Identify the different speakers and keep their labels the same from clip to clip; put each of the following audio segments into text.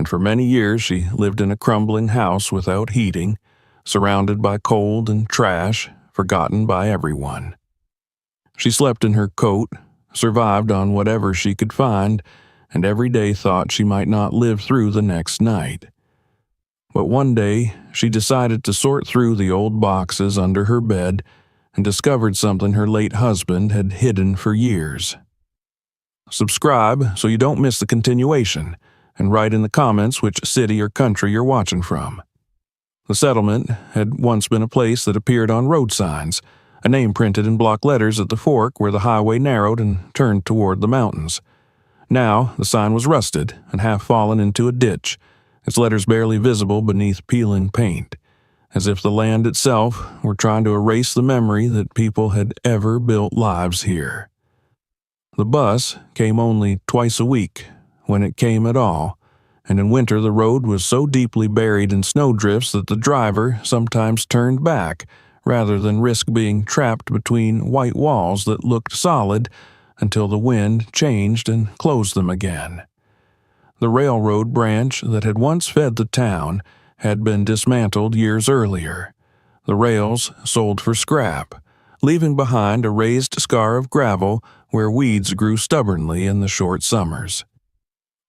Speaker 1: and for many years she lived in a crumbling house without heating, surrounded by cold and trash, forgotten by everyone. She slept in her coat, survived on whatever she could find, and every day thought she might not live through the next night. But one day, she decided to sort through the old boxes under her bed and discovered something her late husband had hidden for years. Subscribe so you don't miss the continuation, and write in the comments which city or country you're watching from. The settlement had once been a place that appeared on road signs, a name printed in block letters at the fork where the highway narrowed and turned toward the mountains. Now, the sign was rusted and half fallen into a ditch, its letters barely visible beneath peeling paint, as if the land itself were trying to erase the memory that people had ever built lives here. The bus came only twice a week, when it came at all, and in winter the road was so deeply buried in snowdrifts that the driver sometimes turned back rather than risk being trapped between white walls that looked solid until the wind changed and closed them again. The railroad branch that had once fed the town had been dismantled years earlier. The rails sold for scrap, leaving behind a raised scar of gravel where weeds grew stubbornly in the short summers.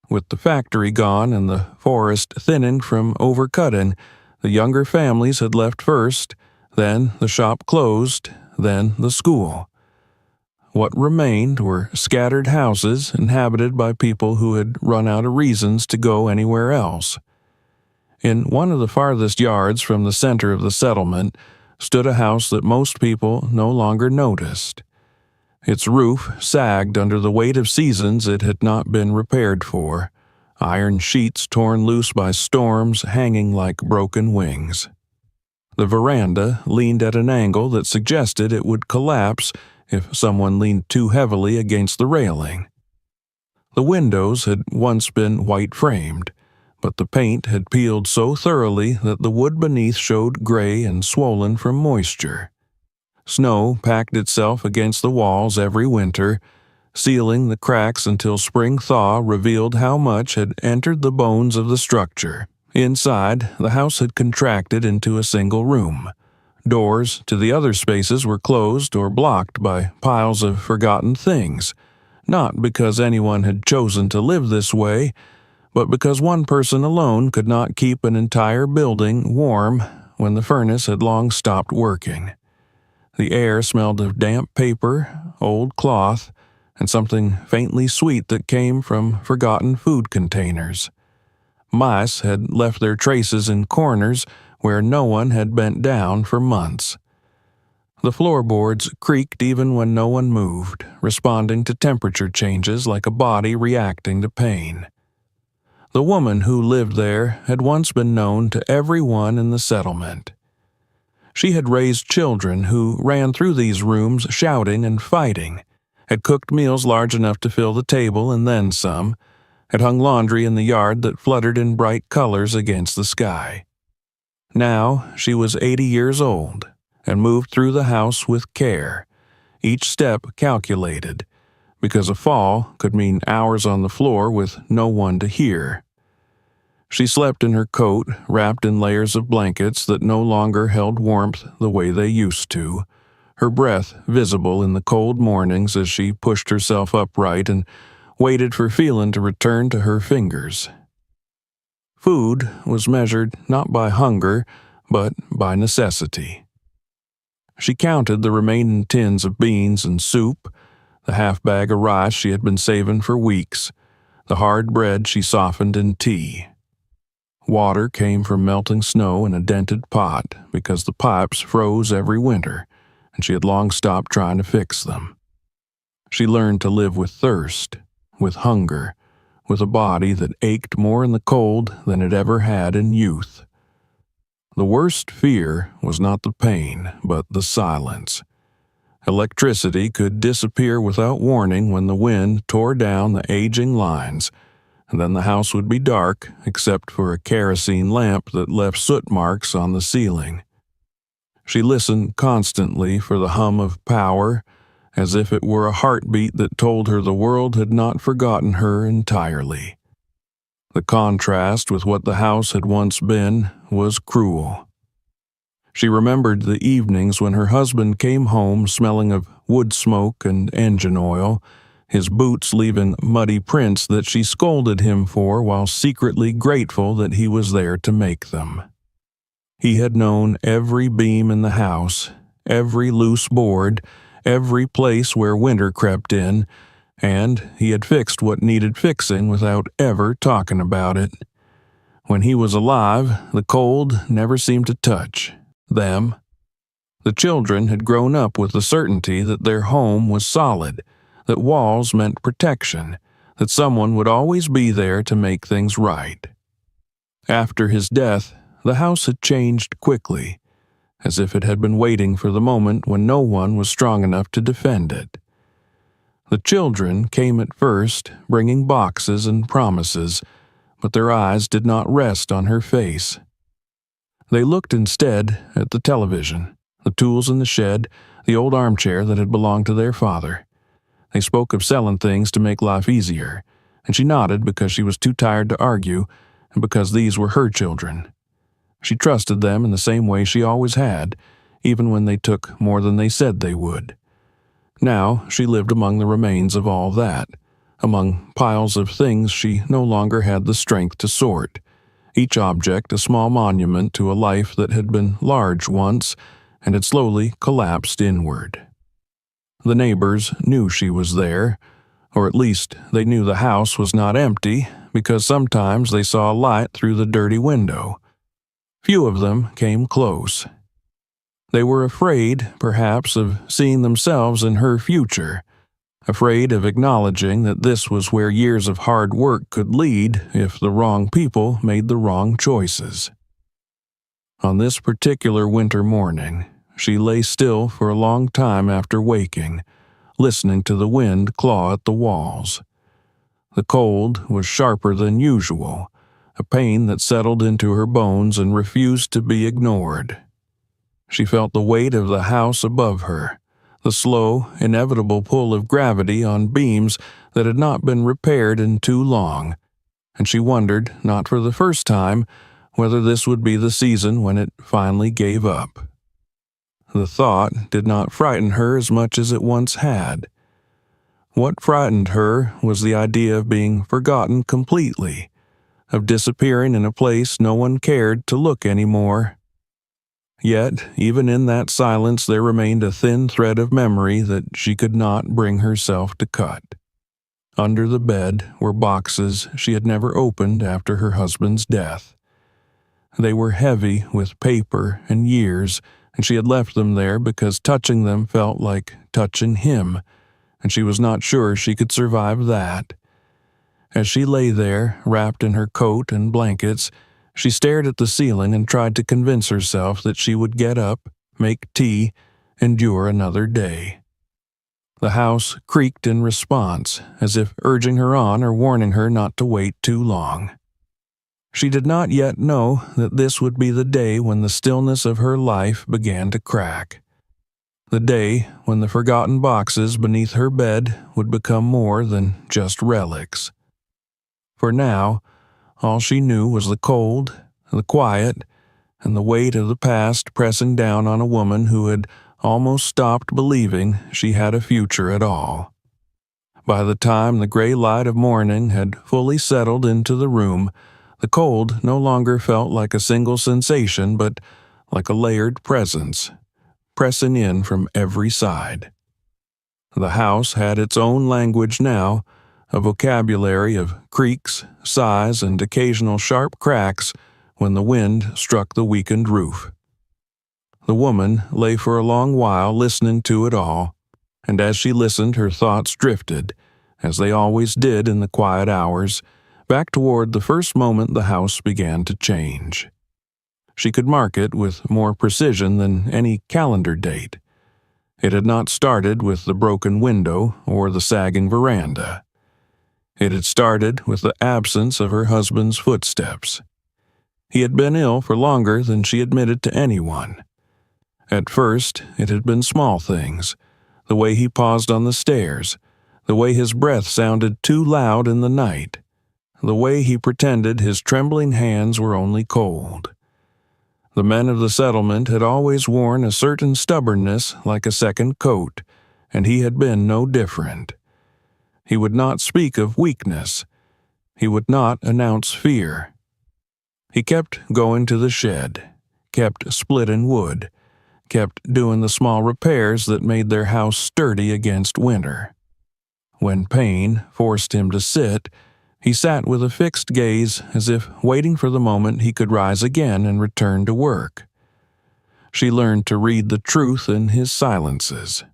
Speaker 1: With the factory gone and the forest thinning from overcutting, the younger families had left first, then the shop closed, then the school. What remained were scattered houses inhabited by people who had run out of reasons to go anywhere else. In one of the farthest yards from the center of the settlement stood a house that most people no longer noticed. Its roof sagged under the weight of seasons it had not been repaired for, iron sheets torn loose by storms hanging like broken wings. The veranda leaned at an angle that suggested it would collapse if someone leaned too heavily against the railing. The windows had once been white-framed, but the paint had peeled so thoroughly that the wood beneath showed gray and swollen from moisture. Snow packed itself against the walls every winter, sealing the cracks until spring thaw revealed how much had entered the bones of the structure. Inside, the house had contracted into a single room. Doors to the other spaces were closed or blocked by piles of forgotten things, not because anyone had chosen to live this way, but because one person alone could not keep an entire building warm when the furnace had long stopped working. The air smelled of damp paper, old cloth, and something faintly sweet that came from forgotten food containers. Mice had left their traces in corners where no one had bent down for months. The floorboards creaked even when no one moved, responding to temperature changes like a body reacting to pain. The woman who lived there had once been known to everyone in the settlement. She had raised children who ran through these rooms shouting and fighting, had cooked meals large enough to fill the table and then some, had hung laundry in the yard that fluttered in bright colors against the sky. Now she was 80 years old and moved through the house with care, each step calculated, because a fall could mean hours on the floor with no one to hear. She slept in her coat, wrapped in layers of blankets that no longer held warmth the way they used to, her breath visible in the cold mornings as she pushed herself upright and waited for feeling to return to her fingers. Food was measured not by hunger, but by necessity. She counted the remaining tins of beans and soup, the half bag of rice she had been saving for weeks, the hard bread she softened in tea. Water came from melting snow in a dented pot because the pipes froze every winter, and she had long stopped trying to fix them. She learned to live with thirst, with hunger, with a body that ached more in the cold than it ever had in youth. The worst fear was not the pain, but the silence. Electricity could disappear without warning when the wind tore down the aging lines, and then the house would be dark except for a kerosene lamp that left soot marks on the ceiling. She listened constantly for the hum of power, as if it were a heartbeat that told her the world had not forgotten her entirely. The contrast with what the house had once been was cruel. She remembered the evenings when her husband came home smelling of wood smoke and engine oil, his boots leaving muddy prints that she scolded him for while secretly grateful that he was there to make them. He had known every beam in the house, every loose board, every place where winter crept in, and he had fixed what needed fixing without ever talking about it. When he was alive, the cold never seemed to touch them. The children had grown up with the certainty that their home was solid, that walls meant protection, that someone would always be there to make things right. After his death, the house had changed quickly, as if it had been waiting for the moment when no one was strong enough to defend it. The children came at first, bringing boxes and promises, but their eyes did not rest on her face. They looked instead at the television, the tools in the shed, the old armchair that had belonged to their father. They spoke of selling things to make life easier, and she nodded because she was too tired to argue and because these were her children. She trusted them in the same way she always had, even when they took more than they said they would. Now she lived among the remains of all that, among piles of things she no longer had the strength to sort, each object a small monument to a life that had been large once and had slowly collapsed inward. The neighbors knew she was there, or at least they knew the house was not empty, because sometimes they saw a light through the dirty window. Few of them came close. They were afraid, perhaps, of seeing themselves in her future, afraid of acknowledging that this was where years of hard work could lead if the wrong people made the wrong choices. On this particular winter morning, she lay still for a long time after waking, listening to the wind claw at the walls. The cold was sharper than usual, a pain that settled into her bones and refused to be ignored. She felt the weight of the house above her, the slow, inevitable pull of gravity on beams that had not been repaired in too long, and she wondered, not for the first time, whether this would be the season when it finally gave up. The thought did not frighten her as much as it once had. What frightened her was the idea of being forgotten completely, of disappearing in a place no one cared to look anymore. Yet, even in that silence there remained a thin thread of memory that she could not bring herself to cut. Under the bed were boxes she had never opened after her husband's death. They were heavy with paper and years, and she had left them there because touching them felt like touching him, and she was not sure she could survive that. As she lay there, wrapped in her coat and blankets, she stared at the ceiling and tried to convince herself that she would get up, make tea, endure another day. The house creaked in response, as if urging her on or warning her not to wait too long. She did not yet know that this would be the day when the stillness of her life began to crack. The day when the forgotten boxes beneath her bed would become more than just relics. For now, all she knew was the cold, the quiet, and the weight of the past pressing down on a woman who had almost stopped believing she had a future at all. By the time the gray light of morning had fully settled into the room, the cold no longer felt like a single sensation but like a layered presence, pressing in from every side. The house had its own language now, a vocabulary of creaks, sighs, and occasional sharp cracks when the wind struck the weakened roof. The woman lay for a long while listening to it all, and as she listened her thoughts drifted, as they always did in the quiet hours, back toward the first moment the house began to change. She could mark it with more precision than any calendar date. It had not started with the broken window or the sagging veranda. It had started with the absence of her husband's footsteps. He had been ill for longer than she admitted to anyone. At first, it had been small things, the way he paused on the stairs, the way his breath sounded too loud in the night, the way he pretended his trembling hands were only cold. The men of the settlement had always worn a certain stubbornness like a second coat, and he had been no different. He would not speak of weakness. He would not announce fear. He kept going to the shed, kept splitting wood, kept doing the small repairs that made their house sturdy against winter. When pain forced him to sit, he sat with a fixed gaze as if waiting for the moment he could rise again and return to work. She learned to read the truth in his silences.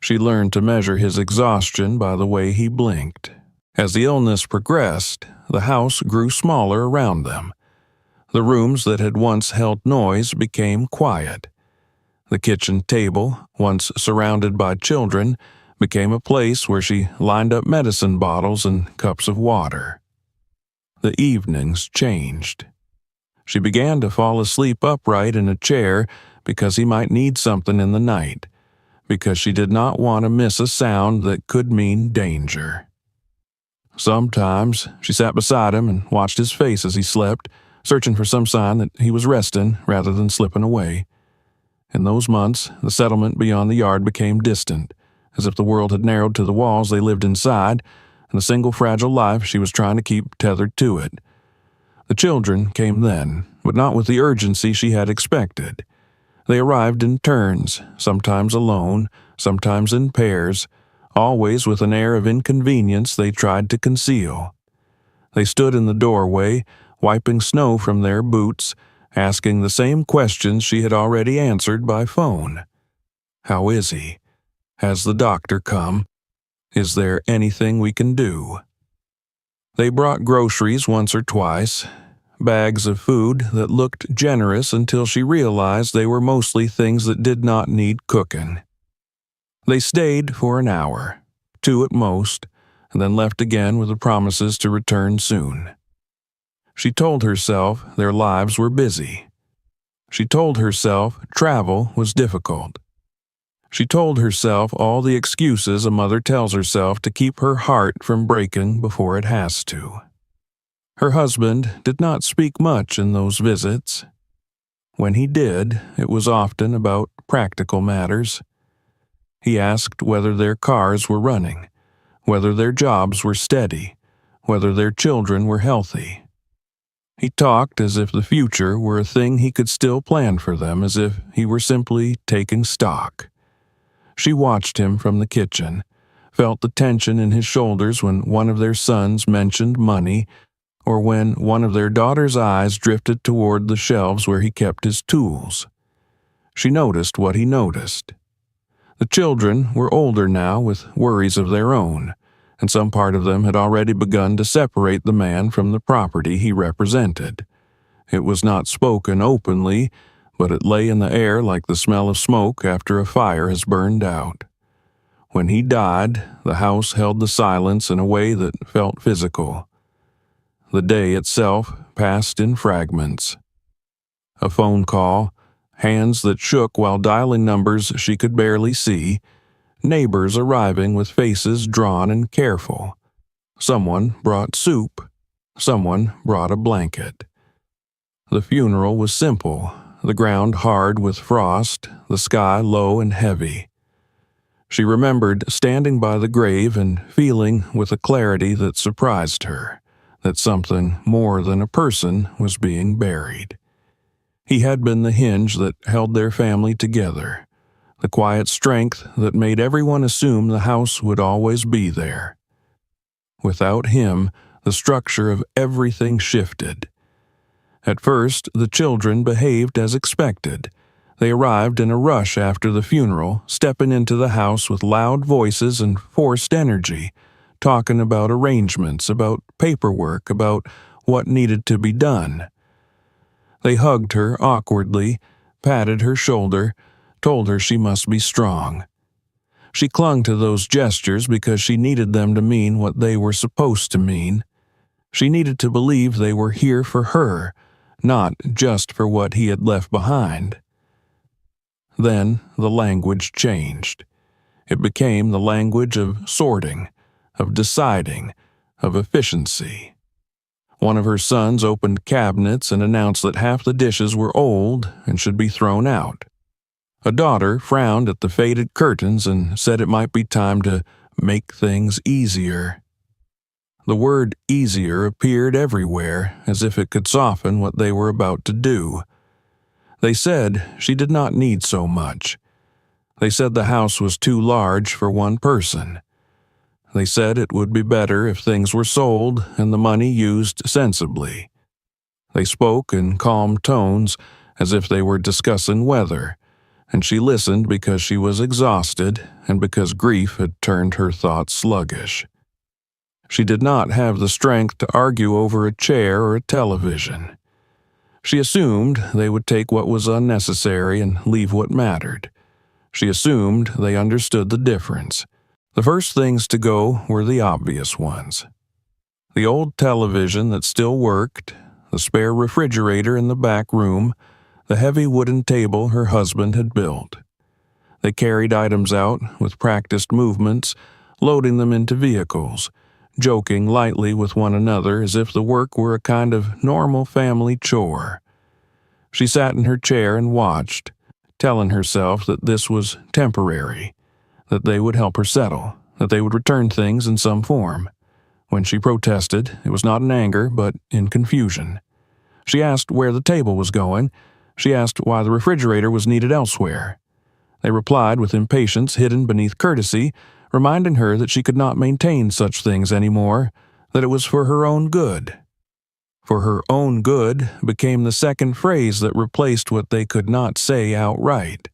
Speaker 1: She learned to measure his exhaustion by the way he blinked. As the illness progressed, the house grew smaller around them. The rooms that had once held noise became quiet. The kitchen table, once surrounded by children, became a place where she lined up medicine bottles and cups of water. The evenings changed. She began to fall asleep upright in a chair because he might need something in the night, because she did not want to miss a sound that could mean danger. Sometimes she sat beside him and watched his face as he slept, searching for some sign that he was resting rather than slipping away. In those months, the settlement beyond the yard became distant, as if the world had narrowed to the walls they lived inside, and the single fragile life she was trying to keep tethered to it. The children came then, but not with the urgency she had expected. They arrived in turns, sometimes alone, sometimes in pairs, always with an air of inconvenience they tried to conceal. They stood in the doorway, wiping snow from their boots, asking the same questions she had already answered by phone. How is he? Has the doctor come? Is there anything we can do? They brought groceries once or twice, bags of food that looked generous until she realized they were mostly things that did not need cooking. They stayed for an hour, 2 at most, and then left again with the promises to return soon. She told herself their lives were busy. She told herself travel was difficult. She told herself all the excuses a mother tells herself to keep her heart from breaking before it has to. Her husband did not speak much in those visits. When he did, it was often about practical matters. He asked whether their cars were running, whether their jobs were steady, whether their children were healthy. He talked as if the future were a thing he could still plan for them, as if he were simply taking stock. She watched him from the kitchen, felt the tension in his shoulders when one of their sons mentioned money, or when one of their daughter's eyes drifted toward the shelves where he kept his tools. She noticed what he noticed. The children were older now with worries of their own, and some part of them had already begun to separate the man from the property he represented. It was not spoken openly, but it lay in the air like the smell of smoke after a fire has burned out. When he died, the house held the silence in a way that felt physical. The day itself passed in fragments. A phone call, hands that shook while dialing numbers she could barely see, neighbors arriving with faces drawn and careful. Someone brought soup. Someone brought a blanket. The funeral was simple, the ground hard with frost, the sky low and heavy. She remembered standing by the grave and feeling with a clarity that surprised her that something more than a person was being buried. He had been the hinge that held their family together, the quiet strength that made everyone assume the house would always be there. Without him, the structure of everything shifted. At first, the children behaved as expected. They arrived in a rush after the funeral, stepping into the house with loud voices and forced energy, talking about arrangements, about paperwork, about what needed to be done. They hugged her awkwardly, patted her shoulder, told her she must be strong. She clung to those gestures because she needed them to mean what they were supposed to mean. She needed to believe they were here for her, not just for what he had left behind. Then the language changed. It became the language of sorting, of deciding, of efficiency. One of her sons opened cabinets and announced that half the dishes were old and should be thrown out. A daughter frowned at the faded curtains and said it might be time to make things easier. The word easier appeared everywhere, as if it could soften what they were about to do. They said she did not need so much. They said the house was too large for one person. They said it would be better if things were sold and the money used sensibly. They spoke in calm tones, as if they were discussing weather, and she listened because she was exhausted and because grief had turned her thoughts sluggish. She did not have the strength to argue over a chair or a television. She assumed they would take what was unnecessary and leave what mattered. She assumed they understood the difference. The first things to go were the obvious ones. The old television that still worked, the spare refrigerator in the back room, the heavy wooden table her husband had built. They carried items out with practiced movements, loading them into vehicles, joking lightly with one another as if the work were a kind of normal family chore. She sat in her chair and watched, telling herself that this was temporary, that they would help her settle, that they would return things in some form. When she protested, it was not in anger, but in confusion. She asked where the table was going. She asked why the refrigerator was needed elsewhere. They replied with impatience hidden beneath courtesy, reminding her that she could not maintain such things anymore, that it was for her own good. For her own good became the second phrase that replaced what they could not say outright.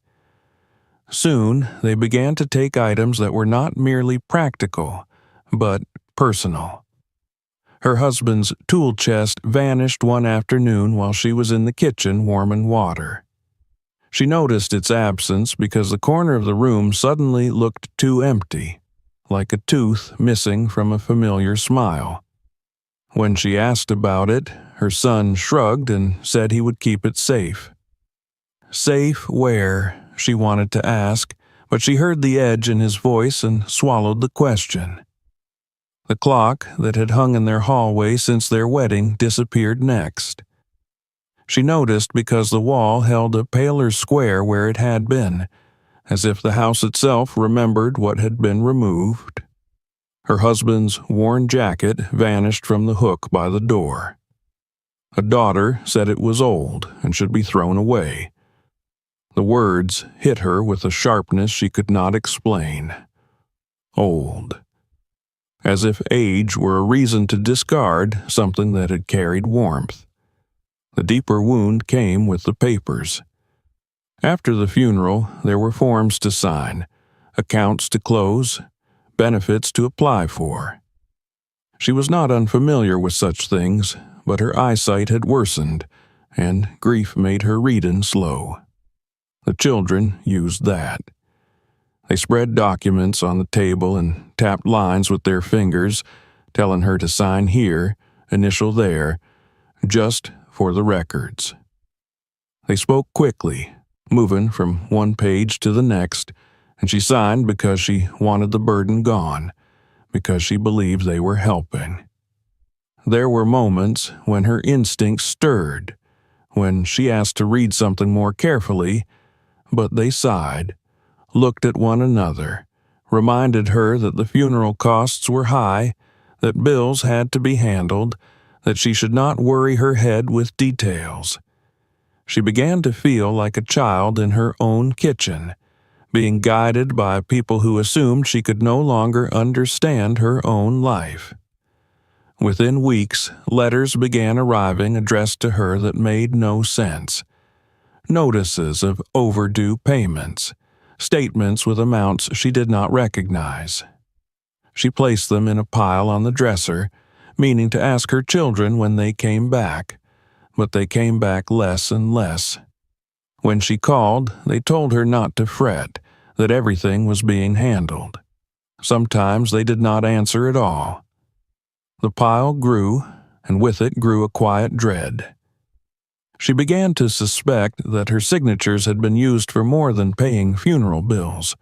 Speaker 1: Soon, they began to take items that were not merely practical, but personal. Her husband's tool chest vanished one afternoon while she was in the kitchen warming water. She noticed its absence because the corner of the room suddenly looked too empty, like a tooth missing from a familiar smile. When she asked about it, her son shrugged and said he would keep it safe. Safe where? She wanted to ask, but she heard the edge in his voice and swallowed the question. The clock that had hung in their hallway since their wedding disappeared next. She noticed because the wall held a paler square where it had been, as if the house itself remembered what had been removed. Her husband's worn jacket vanished from the hook by the door. A daughter said it was old and should be thrown away. The words hit her with a sharpness she could not explain. Old. As if age were a reason to discard something that had carried warmth. The deeper wound came with the papers. After the funeral, there were forms to sign, accounts to close, benefits to apply for. She was not unfamiliar with such things, but her eyesight had worsened, and grief made her reading slow. The children used that. They spread documents on the table and tapped lines with their fingers, telling her to sign here, initial there, just for the records. They spoke quickly, moving from one page to the next, and she signed because she wanted the burden gone, because she believed they were helping. There were moments when her instincts stirred, when she asked to read something more carefully, but they sighed, looked at one another, reminded her that the funeral costs were high, that bills had to be handled, that she should not worry her head with details. She began to feel like a child in her own kitchen, being guided by people who assumed she could no longer understand her own life. Within weeks, letters began arriving addressed to her that made no sense. Notices of overdue payments, statements with amounts she did not recognize. She placed them in a pile on the dresser, meaning to ask her children when they came back, but they came back less and less. When she called, they told her not to fret, that everything was being handled. Sometimes they did not answer at all. The pile grew, and with it grew a quiet dread. She began to suspect that her signatures had been used for more than paying funeral bills,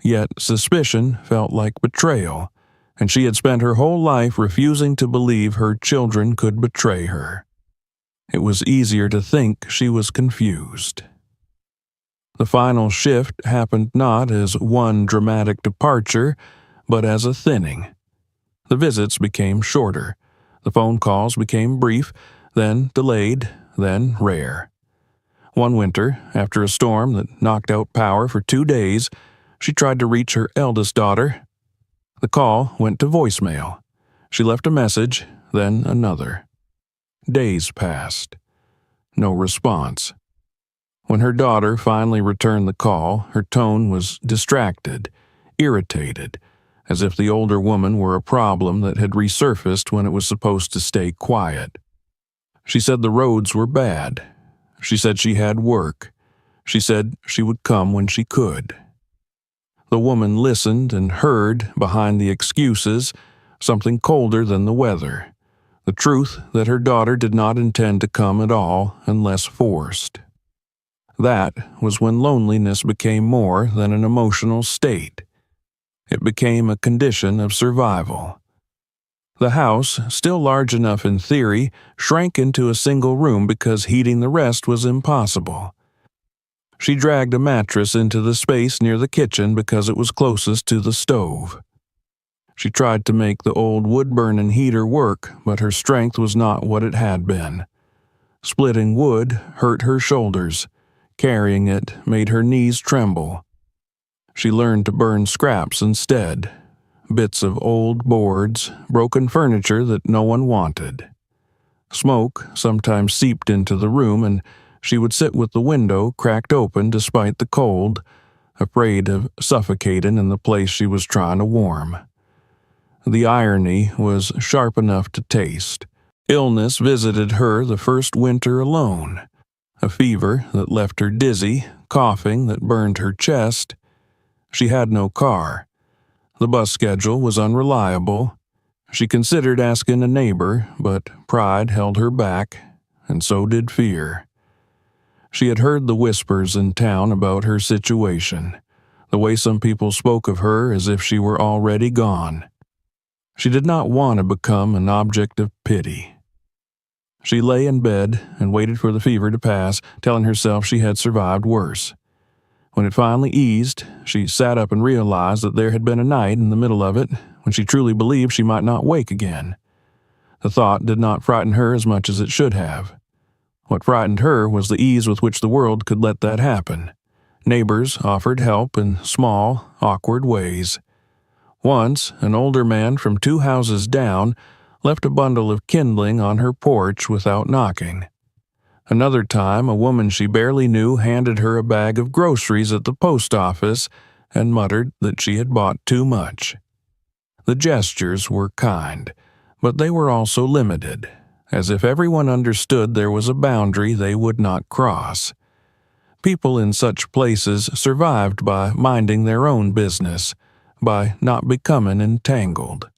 Speaker 1: yet suspicion felt like betrayal, and she had spent her whole life refusing to believe her children could betray her. It was easier to think she was confused. The final shift happened not as one dramatic departure, but as a thinning. The visits became shorter. The phone calls became brief, then delayed, then rare. One winter, after a storm that knocked out power for 2 days, she tried to reach her eldest daughter. The call went to voicemail. She left a message, then another. Days passed. No response. When her daughter finally returned the call, her tone was distracted, irritated, as if the older woman were a problem that had resurfaced when it was supposed to stay quiet. She said the roads were bad. She said she had work. She said she would come when she could. The woman listened and heard, behind the excuses, something colder than the weather. The truth that her daughter did not intend to come at all unless forced. That was when loneliness became more than an emotional state. It became a condition of survival. The house, still large enough in theory, shrank into a single room because heating the rest was impossible. She dragged a mattress into the space near the kitchen because it was closest to the stove. She tried to make the old wood-burning heater work, but her strength was not what it had been. Splitting wood hurt her shoulders. Carrying it made her knees tremble. She learned to burn scraps instead, bits of old boards, broken furniture that no one wanted. Smoke sometimes seeped into the room, and she would sit with the window cracked open despite the cold, afraid of suffocating in the place she was trying to warm. The irony was sharp enough to taste. Illness visited her the first winter alone. A fever that left her dizzy, coughing that burned her chest. She had no car. The bus schedule was unreliable. She considered asking a neighbor, but pride held her back, and so did fear. She had heard the whispers in town about her situation, the way some people spoke of her as if she were already gone. She did not want to become an object of pity. She lay in bed and waited for the fever to pass, telling herself she had survived worse. When it finally eased, she sat up and realized that there had been a night in the middle of it when she truly believed she might not wake again. The thought did not frighten her as much as it should have. What frightened her was the ease with which the world could let that happen. Neighbors offered help in small, awkward ways. Once, an older man from 2 houses down left a bundle of kindling on her porch without knocking. Another time, a woman she barely knew handed her a bag of groceries at the post office and muttered that she had bought too much. The gestures were kind, but they were also limited, as if everyone understood there was a boundary they would not cross. People in such places survived by minding their own business, by not becoming entangled.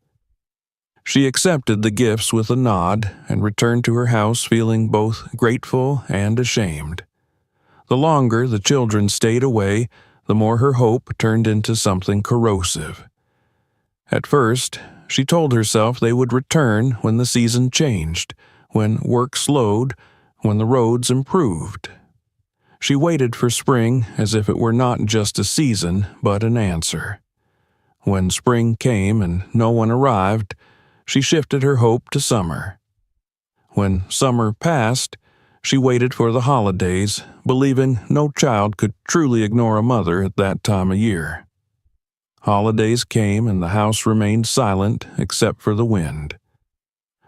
Speaker 1: She accepted the gifts with a nod and returned to her house feeling both grateful and ashamed. The longer the children stayed away, the more her hope turned into something corrosive. At first, she told herself they would return when the season changed, when work slowed, when the roads improved. She waited for spring as if it were not just a season, but an answer. When spring came and no one arrived, she shifted her hope to summer. When summer passed, she waited for the holidays, believing no child could truly ignore a mother at that time of year. Holidays came and the house remained silent except for the wind.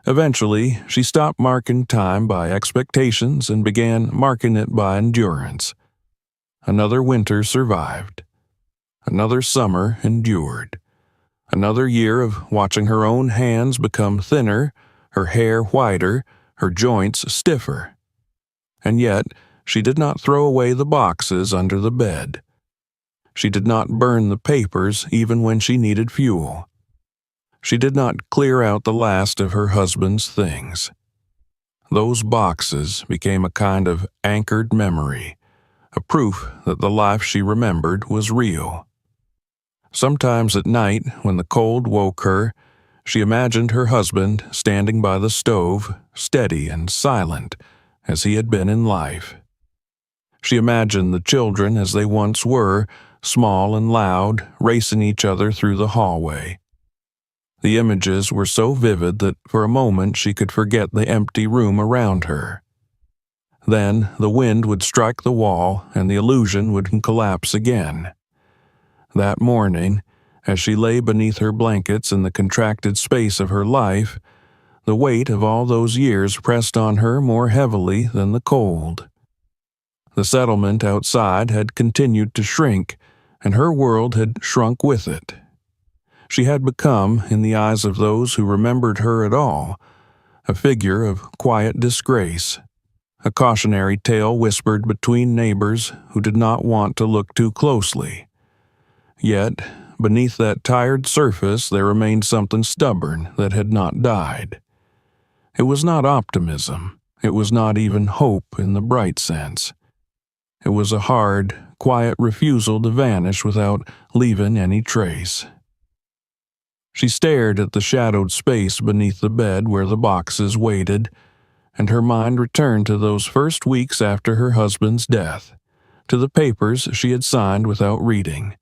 Speaker 1: Eventually, she stopped marking time by expectations and began marking it by endurance. Another winter survived. Another summer endured. Another year of watching her own hands become thinner, her hair whiter, her joints stiffer. And yet, she did not throw away the boxes under the bed. She did not burn the papers even when she needed fuel. She did not clear out the last of her husband's things. Those boxes became a kind of anchored memory, a proof that the life she remembered was real. Sometimes at night, when the cold woke her, she imagined her husband standing by the stove, steady and silent, as he had been in life. She imagined the children as they once were, small and loud, racing each other through the hallway. The images were so vivid that for a moment she could forget the empty room around her. Then the wind would strike the wall and the illusion would collapse again. That morning, as she lay beneath her blankets in the contracted space of her life, the weight of all those years pressed on her more heavily than the cold. The settlement outside had continued to shrink, and her world had shrunk with it. She had become, in the eyes of those who remembered her at all, a figure of quiet disgrace, a cautionary tale whispered between neighbors who did not want to look too closely. Yet, beneath that tired surface there remained something stubborn that had not died. It was not optimism. It was not even hope in the bright sense. It was a hard, quiet refusal to vanish without leaving any trace. She stared at the shadowed space beneath the bed where the boxes waited, and her mind returned to those first weeks after her husband's death, to the papers she had signed without reading,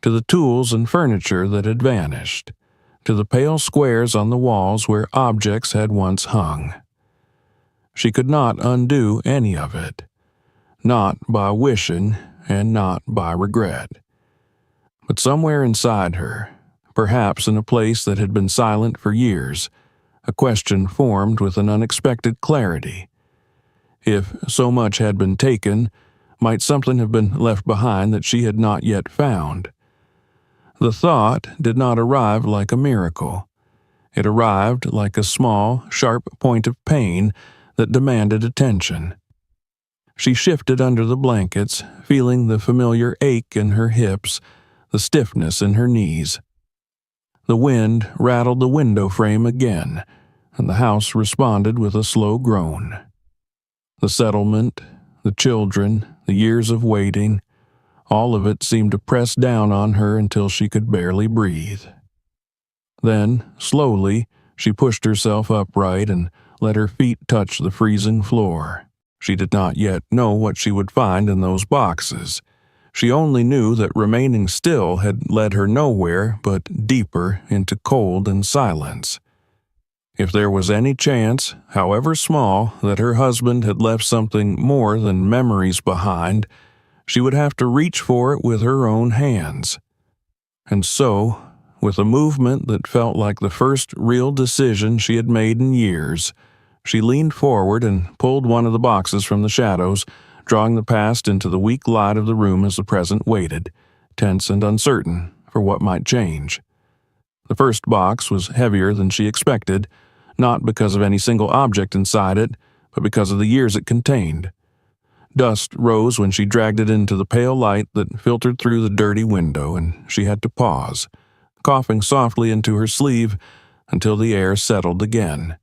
Speaker 1: to the tools and furniture that had vanished, to the pale squares on the walls where objects had once hung. She could not undo any of it, not by wishing and not by regret. But somewhere inside her, perhaps in a place that had been silent for years, a question formed with an unexpected clarity. If so much had been taken, might something have been left behind that she had not yet found? The thought did not arrive like a miracle. It arrived like a small, sharp point of pain that demanded attention. She shifted under the blankets, feeling the familiar ache in her hips, the stiffness in her knees. The wind rattled the window frame again, and the house responded with a slow groan. The settlement, the children, the years of waiting, all of it seemed to press down on her until she could barely breathe. Then, slowly, she pushed herself upright and let her feet touch the freezing floor. She did not yet know what she would find in those boxes. She only knew that remaining still had led her nowhere but deeper into cold and silence. If there was any chance, however small, that her husband had left something more than memories behind, she would have to reach for it with her own hands. And so, with a movement that felt like the first real decision she had made in years, she leaned forward and pulled one of the boxes from the shadows, drawing the past into the weak light of the room as the present waited, tense and uncertain for what might change. The first box was heavier than she expected, not because of any single object inside it, but because of the years it contained. Dust rose when she dragged it into the pale light that filtered through the dirty window, and she had to pause, coughing softly into her sleeve until the air settled again.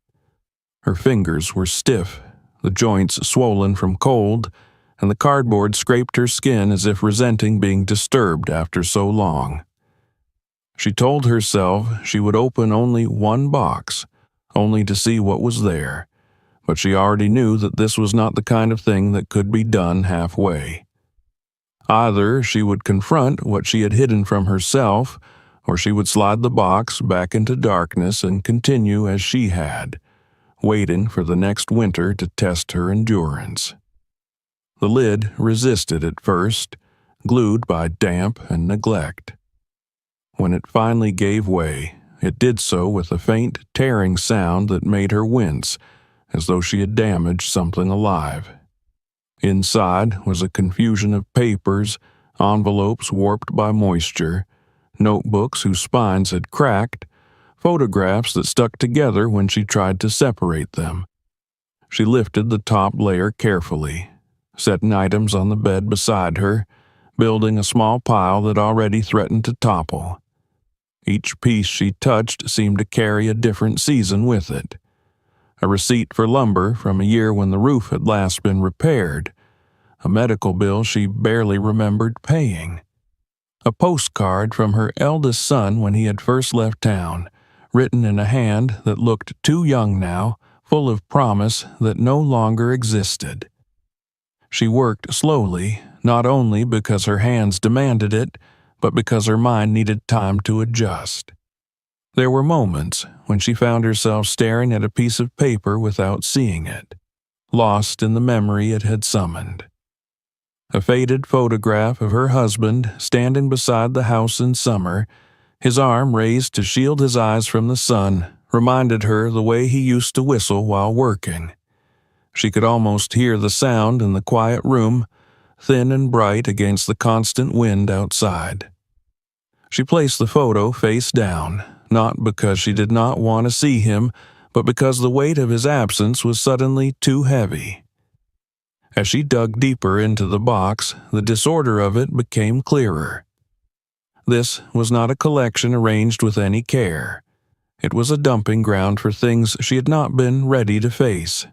Speaker 1: Her fingers were stiff, the joints swollen from cold, and the cardboard scraped her skin as if resenting being disturbed after so long. She told herself she would open only one box, only to see what was there, but she already knew that this was not the kind of thing that could be done halfway. Either she would confront what she had hidden from herself, or she would slide the box back into darkness and continue as she had, waiting for the next winter to test her endurance. The lid resisted at first, glued by damp and neglect. When it finally gave way, it did so with a faint, tearing sound that made her wince, as though she had damaged something alive. Inside was a confusion of papers, envelopes warped by moisture, notebooks whose spines had cracked, photographs that stuck together when she tried to separate them. She lifted the top layer carefully, setting items on the bed beside her, building a small pile that already threatened to topple. Each piece she touched seemed to carry a different season with it. A receipt for lumber from a year when the roof had last been repaired, a medical bill she barely remembered paying. A postcard from her eldest son when he had first left town, written in a hand that looked too young now, full of promise that no longer existed. She worked slowly, not only because her hands demanded it, but because her mind needed time to adjust. There were moments when she found herself staring at a piece of paper without seeing it, lost in the memory it had summoned. A faded photograph of her husband standing beside the house in summer, his arm raised to shield his eyes from the sun, reminded her the way he used to whistle while working. She could almost hear the sound in the quiet room, thin and bright against the constant wind outside. She placed the photo face down, not because she did not want to see him, but because the weight of his absence was suddenly too heavy. As she dug deeper into the box, the disorder of it became clearer. This was not a collection arranged with any care. It was a dumping ground for things she had not been ready to face.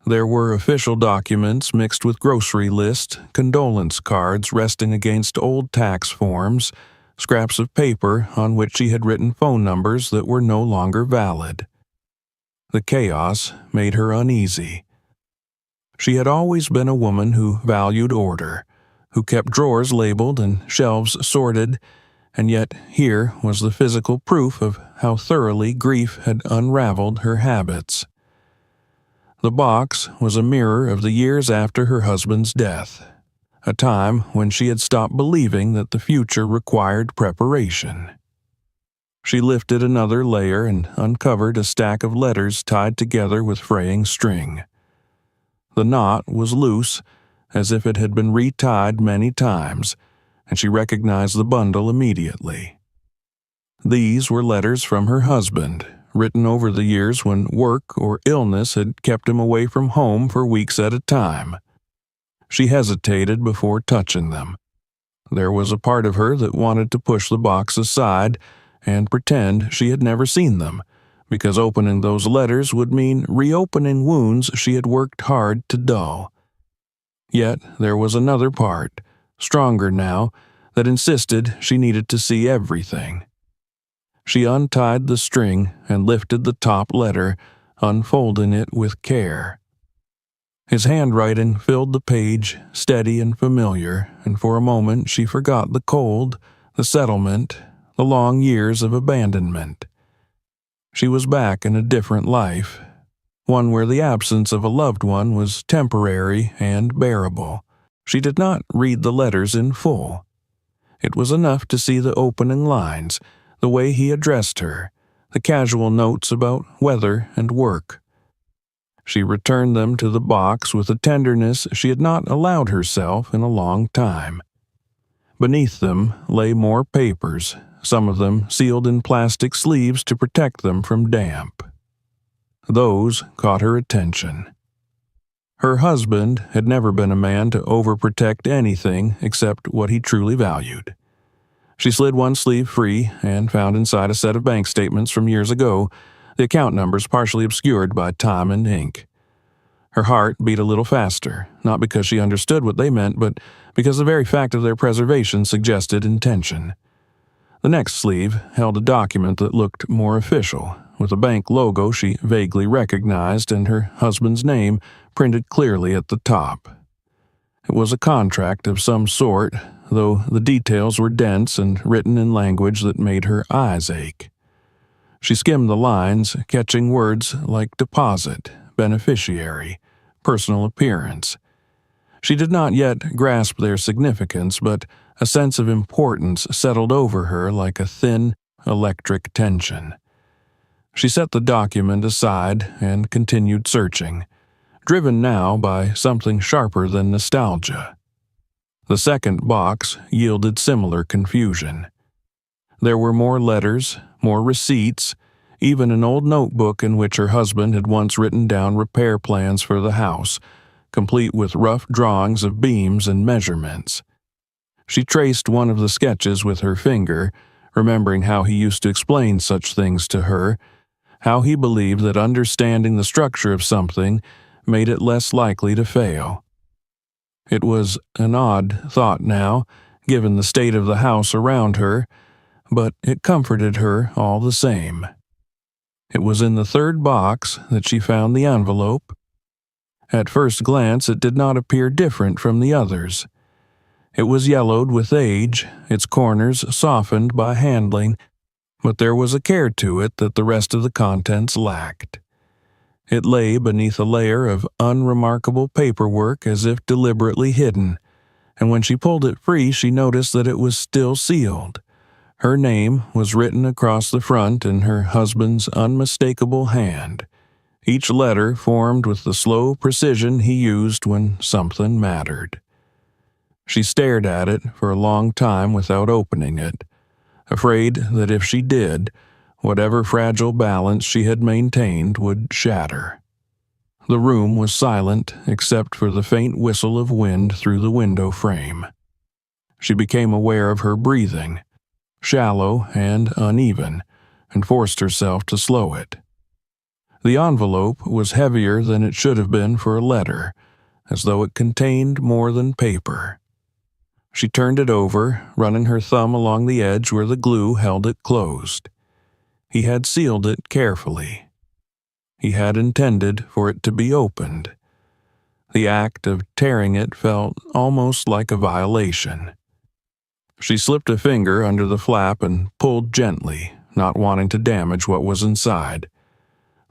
Speaker 1: There were official documents mixed with grocery lists, condolence cards resting against old tax forms, scraps of paper on which she had written phone numbers that were no longer valid. The chaos made her uneasy. She had always been a woman who valued order, who kept drawers labeled and shelves sorted, and yet here was the physical proof of how thoroughly grief had unraveled her habits. The box was a mirror of the years after her husband's death, a time when she had stopped believing that the future required preparation. She lifted another layer and uncovered a stack of letters tied together with fraying string. The knot was loose, as if it had been retied many times, and she recognized the bundle immediately. These were letters from her husband, written over the years when work or illness had kept him away from home for weeks at a time. She hesitated before touching them. There was a part of her that wanted to push the box aside and pretend she had never seen them, because opening those letters would mean reopening wounds she had worked hard to dull. Yet there was another part, stronger now, that insisted she needed to see everything. She untied the string and lifted the top letter, unfolding it with care. His handwriting filled the page, steady and familiar, and for a moment she forgot the cold, the settlement, the long years of abandonment. She was back in a different life, one where the absence of a loved one was temporary and bearable. She did not read the letters in full. It was enough to see the opening lines, the way he addressed her, the casual notes about weather and work. She returned them to the box with a tenderness she had not allowed herself in a long time. Beneath them lay more papers, some of them sealed in plastic sleeves to protect them from damp. Those caught her attention. Her husband had never been a man to overprotect anything except what he truly valued. She slid one sleeve free and found inside a set of bank statements from years ago, the account numbers partially obscured by time and ink. Her heart beat a little faster, not because she understood what they meant, but because the very fact of their preservation suggested intention. The next sleeve held a document that looked more official, with a bank logo she vaguely recognized and her husband's name printed clearly at the top. It was a contract of some sort, though the details were dense and written in language that made her eyes ache. She skimmed the lines, catching words like deposit, beneficiary, personal appearance. She did not yet grasp their significance, but a sense of importance settled over her like a thin, electric tension. She set the document aside and continued searching, driven now by something sharper than nostalgia. The second box yielded similar confusion. There were more letters, more receipts, even an old notebook in which her husband had once written down repair plans for the house, complete with rough drawings of beams and measurements. She traced one of the sketches with her finger, remembering how he used to explain such things to her, how he believed that understanding the structure of something made it less likely to fail. It was an odd thought now, given the state of the house around her, but it comforted her all the same. It was in the third box that she found the envelope. At first glance, it did not appear different from the others. It was yellowed with age, its corners softened by handling, but there was a care to it that the rest of the contents lacked. It lay beneath a layer of unremarkable paperwork as if deliberately hidden, and when she pulled it free, she noticed that it was still sealed. Her name was written across the front in her husband's unmistakable hand, each letter formed with the slow precision he used when something mattered. She stared at it for a long time without opening it, afraid that if she did, whatever fragile balance she had maintained would shatter. The room was silent except for the faint whistle of wind through the window frame. She became aware of her breathing, shallow and uneven, and forced herself to slow it. The envelope was heavier than it should have been for a letter, as though it contained more than paper. She turned it over, running her thumb along the edge where the glue held it closed. He had sealed it carefully. He had intended for it to be opened. The act of tearing it felt almost like a violation. She slipped a finger under the flap and pulled gently, not wanting to damage what was inside.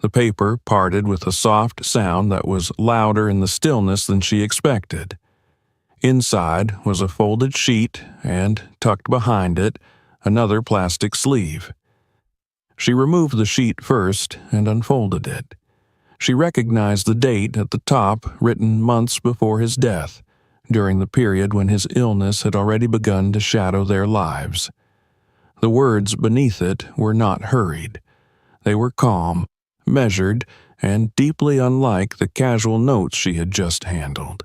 Speaker 1: The paper parted with a soft sound that was louder in the stillness than she expected. Inside was a folded sheet and, tucked behind it, another plastic sleeve. She removed the sheet first and unfolded it. She recognized the date at the top, written months before his death, during the period when his illness had already begun to shadow their lives. The words beneath it were not hurried. They were calm, measured, and deeply unlike the casual notes she had just handled.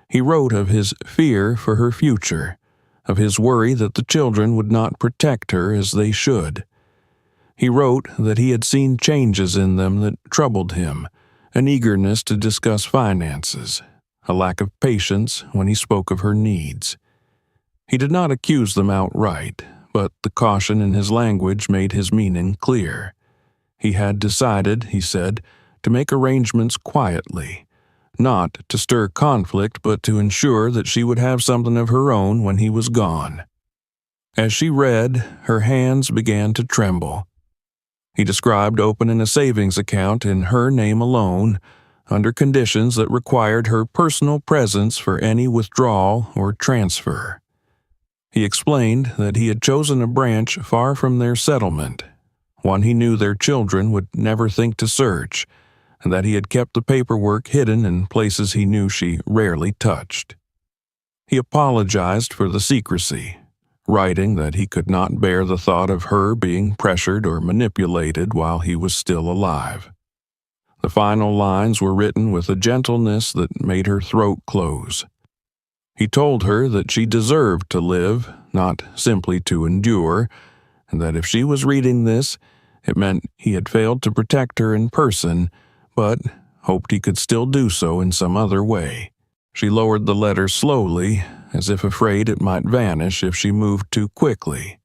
Speaker 1: He wrote of his fear for her future, of his worry that the children would not protect her as they should. He wrote that he had seen changes in them that troubled him, an eagerness to discuss finances, a lack of patience when he spoke of her needs. He did not accuse them outright, but the caution in his language made his meaning clear. He had decided, he said, to make arrangements quietly, not to stir conflict, but to ensure that she would have something of her own when he was gone. As she read, her hands began to tremble. He described opening a savings account in her name alone, under conditions that required her personal presence for any withdrawal or transfer. He explained that he had chosen a branch far from their settlement, one he knew their children would never think to search, and that he had kept the paperwork hidden in places he knew she rarely touched. He apologized for the secrecy, writing that he could not bear the thought of her being pressured or manipulated while he was still alive. The final lines were written with a gentleness that made her throat close. He told her that she deserved to live, not simply to endure, and that if she was reading this, it meant he had failed to protect her in person, but hoped he could still do so in some other way. She lowered the letter slowly, as if afraid it might vanish if she moved too quickly.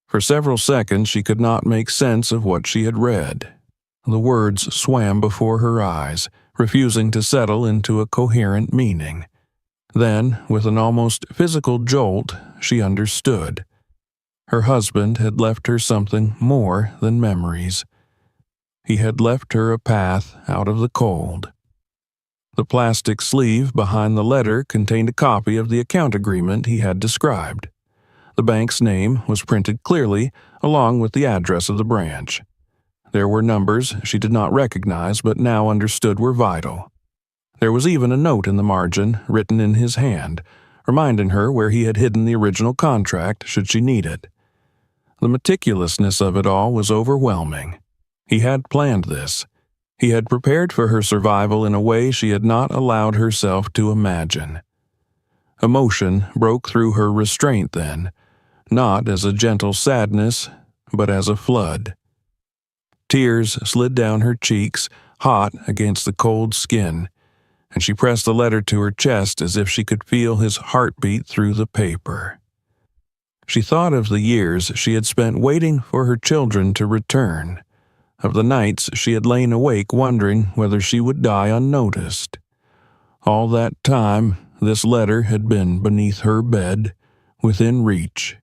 Speaker 1: For several seconds she could not make sense of what she had read. The words swam before her eyes, refusing to settle into a coherent meaning. Then, with an almost physical jolt, she understood. Her husband had left her something more than memories. He had left her a path out of the cold. The plastic sleeve behind the letter contained a copy of the account agreement he had described. The bank's name was printed clearly, along with the address of the branch. There were numbers she did not recognize but now understood were vital. There was even a note in the margin, written in his hand, reminding her where he had hidden the original contract should she need it. The meticulousness of it all was overwhelming. He had planned this. He had prepared for her survival in a way she had not allowed herself to imagine. Emotion broke through her restraint then, not as a gentle sadness, but as a flood. Tears slid down her cheeks, hot against the cold skin, and she pressed the letter to her chest as if she could feel his heartbeat through the paper. She thought of the years she had spent waiting for her children to return, of the nights she had lain awake wondering whether she would die unnoticed. All that time, this letter had been beneath her bed, within reach,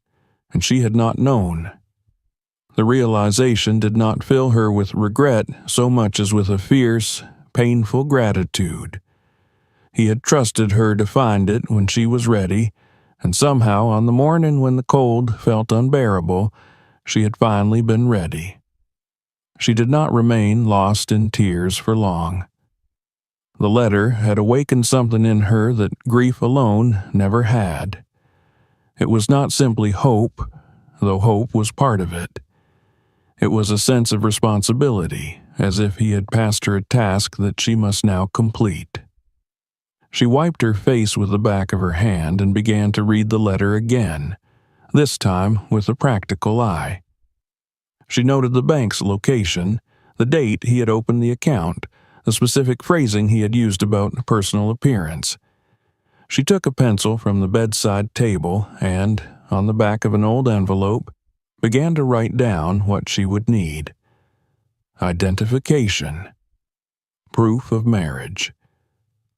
Speaker 1: and she had not known. The realization did not fill her with regret so much as with a fierce, painful gratitude. He had trusted her to find it when she was ready, and somehow on the morning when the cold felt unbearable, she had finally been ready. She did not remain lost in tears for long. The letter had awakened something in her that grief alone never had. It was not simply hope, though hope was part of it. It was a sense of responsibility, as if he had passed her a task that she must now complete. She wiped her face with the back of her hand and began to read the letter again, this time with a practical eye. She noted the bank's location, the date he had opened the account, the specific phrasing he had used about personal appearance. She took a pencil from the bedside table and, on the back of an old envelope, began to write down what she would need. Identification. Proof of marriage.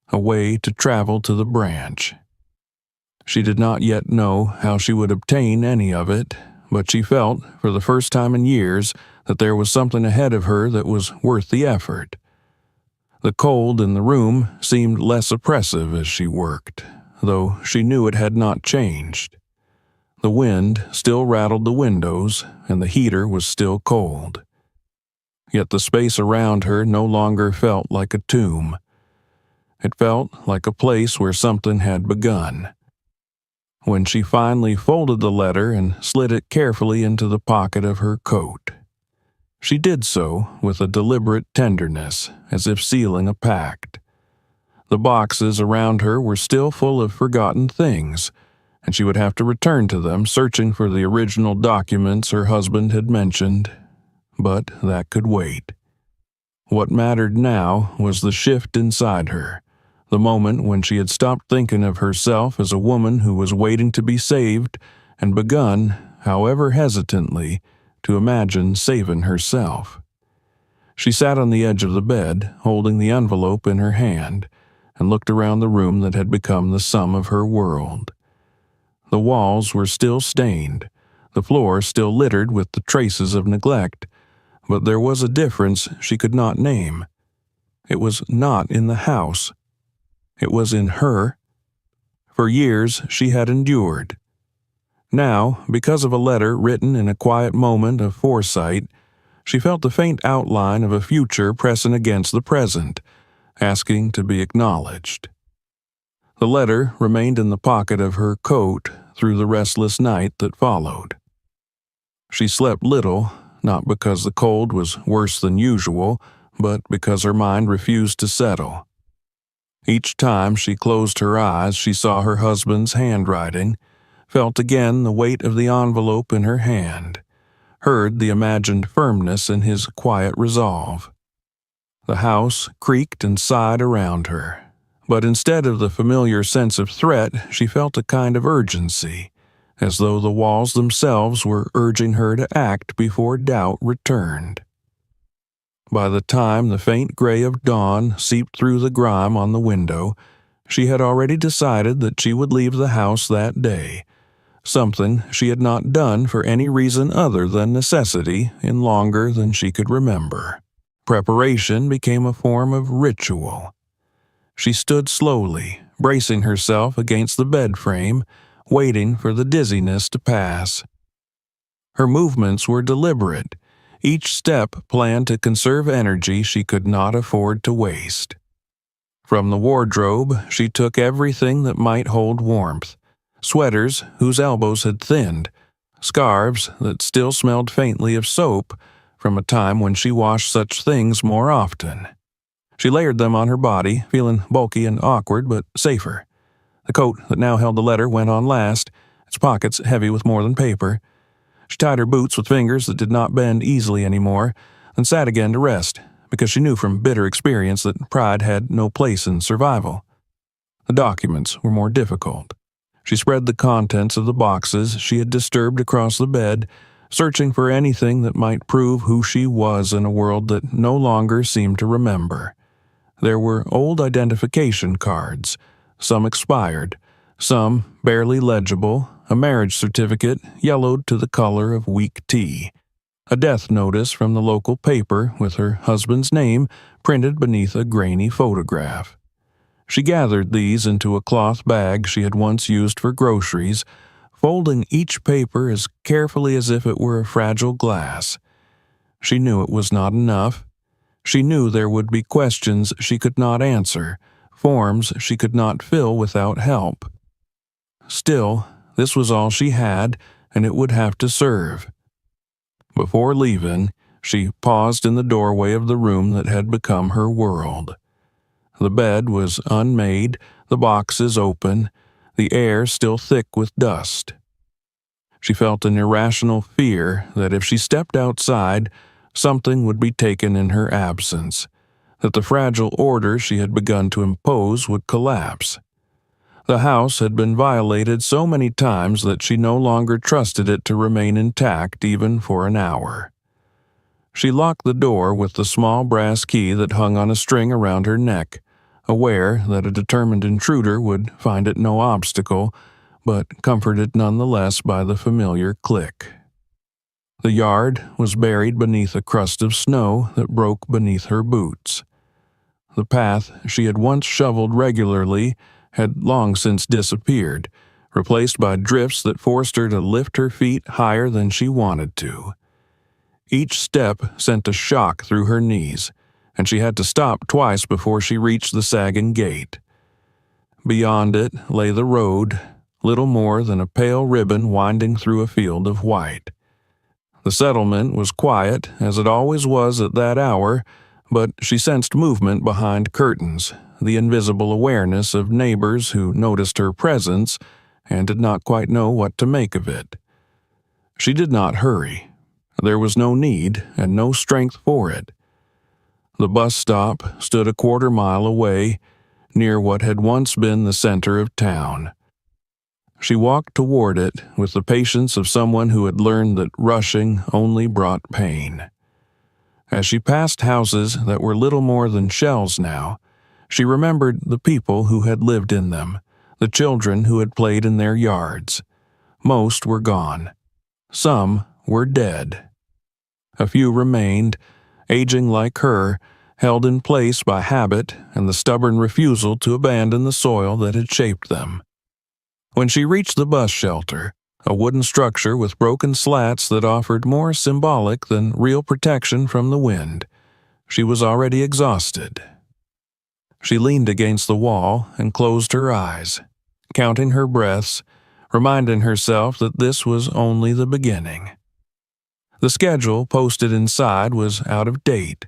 Speaker 1: A way to travel to the branch. She did not yet know how she would obtain any of it, but she felt, for the first time in years, that there was something ahead of her that was worth the effort. The cold in the room seemed less oppressive as she worked, though she knew it had not changed. The wind still rattled the windows, and the heater was still cold. Yet the space around her no longer felt like a tomb. It felt like a place where something had begun. When she finally folded the letter and slid it carefully into the pocket of her coat, she did so with a deliberate tenderness, as if sealing a pact. The boxes around her were still full of forgotten things, and she would have to return to them searching for the original documents her husband had mentioned, but that could wait. What mattered now was the shift inside her, the moment when she had stopped thinking of herself as a woman who was waiting to be saved and begun, however hesitantly, to imagine saving herself. She sat on the edge of the bed, holding the envelope in her hand, and looked around the room that had become the sum of her world. The walls were still stained, the floor still littered with the traces of neglect, but there was a difference she could not name. It was not in the house. It was in her. For years she had endured. Now, because of a letter written in a quiet moment of foresight, she felt the faint outline of a future pressing against the present, asking to be acknowledged. The letter remained in the pocket of her coat through the restless night that followed. She slept little, not because the cold was worse than usual, but because her mind refused to settle. Each time she closed her eyes, she saw her husband's handwriting, felt again the weight of the envelope in her hand, heard the imagined firmness in his quiet resolve. The house creaked and sighed around her, but instead of the familiar sense of threat, she felt a kind of urgency, as though the walls themselves were urging her to act before doubt returned. By the time the faint gray of dawn seeped through the grime on the window, she had already decided that she would leave the house that day, something she had not done for any reason other than necessity in longer than she could remember. Preparation became a form of ritual. She stood slowly, bracing herself against the bed frame, waiting for the dizziness to pass. Her movements were deliberate, each step planned to conserve energy she could not afford to waste. From the wardrobe, she took everything that might hold warmth: sweaters whose elbows had thinned, scarves that still smelled faintly of soap from a time when she washed such things more often. She layered them on her body, feeling bulky and awkward but safer. The coat that now held the letter went on last, its pockets heavy with more than paper. She tied her boots with fingers that did not bend easily anymore, then sat again to rest, because she knew from bitter experience that pride had no place in survival. The documents were more difficult. She spread the contents of the boxes she had disturbed across the bed, searching for anything that might prove who she was in a world that no longer seemed to remember. There were old identification cards, some expired, some barely legible, a marriage certificate yellowed to the color of weak tea, a death notice from the local paper with her husband's name printed beneath a grainy photograph. She gathered these into a cloth bag she had once used for groceries, folding each paper as carefully as if it were a fragile glass. She knew it was not enough. She knew there would be questions she could not answer, forms she could not fill without help. Still, this was all she had, and it would have to serve. Before leaving, she paused in the doorway of the room that had become her world. The bed was unmade, the boxes open, the air still thick with dust. She felt an irrational fear that if she stepped outside, something would be taken in her absence, that the fragile order she had begun to impose would collapse. The house had been violated so many times that she no longer trusted it to remain intact even for an hour. She locked the door with the small brass key that hung on a string around her neck, aware that a determined intruder would find it no obstacle, but comforted nonetheless by the familiar click. The yard was buried beneath a crust of snow that broke beneath her boots. The path she had once shoveled regularly had long since disappeared, replaced by drifts that forced her to lift her feet higher than she wanted to. Each step sent a shock through her knees, and she had to stop twice before she reached the sagging gate. Beyond it lay the road, little more than a pale ribbon winding through a field of white. The settlement was quiet, as it always was at that hour, but she sensed movement behind curtains, the invisible awareness of neighbors who noticed her presence and did not quite know what to make of it. She did not hurry. There was no need and no strength for it. The bus stop stood a quarter-mile away, near what had once been the center of town. She walked toward it with the patience of someone who had learned that rushing only brought pain. As she passed houses that were little more than shells now, she remembered the people who had lived in them, the children who had played in their yards. Most were gone. Some were dead. A few remained, aging like her, held in place by habit and the stubborn refusal to abandon the soil that had shaped them. When she reached the bus shelter, a wooden structure with broken slats that offered more symbolic than real protection from the wind, she was already exhausted. She leaned against the wall and closed her eyes, counting her breaths, reminding herself that this was only the beginning. The schedule posted inside was out of date,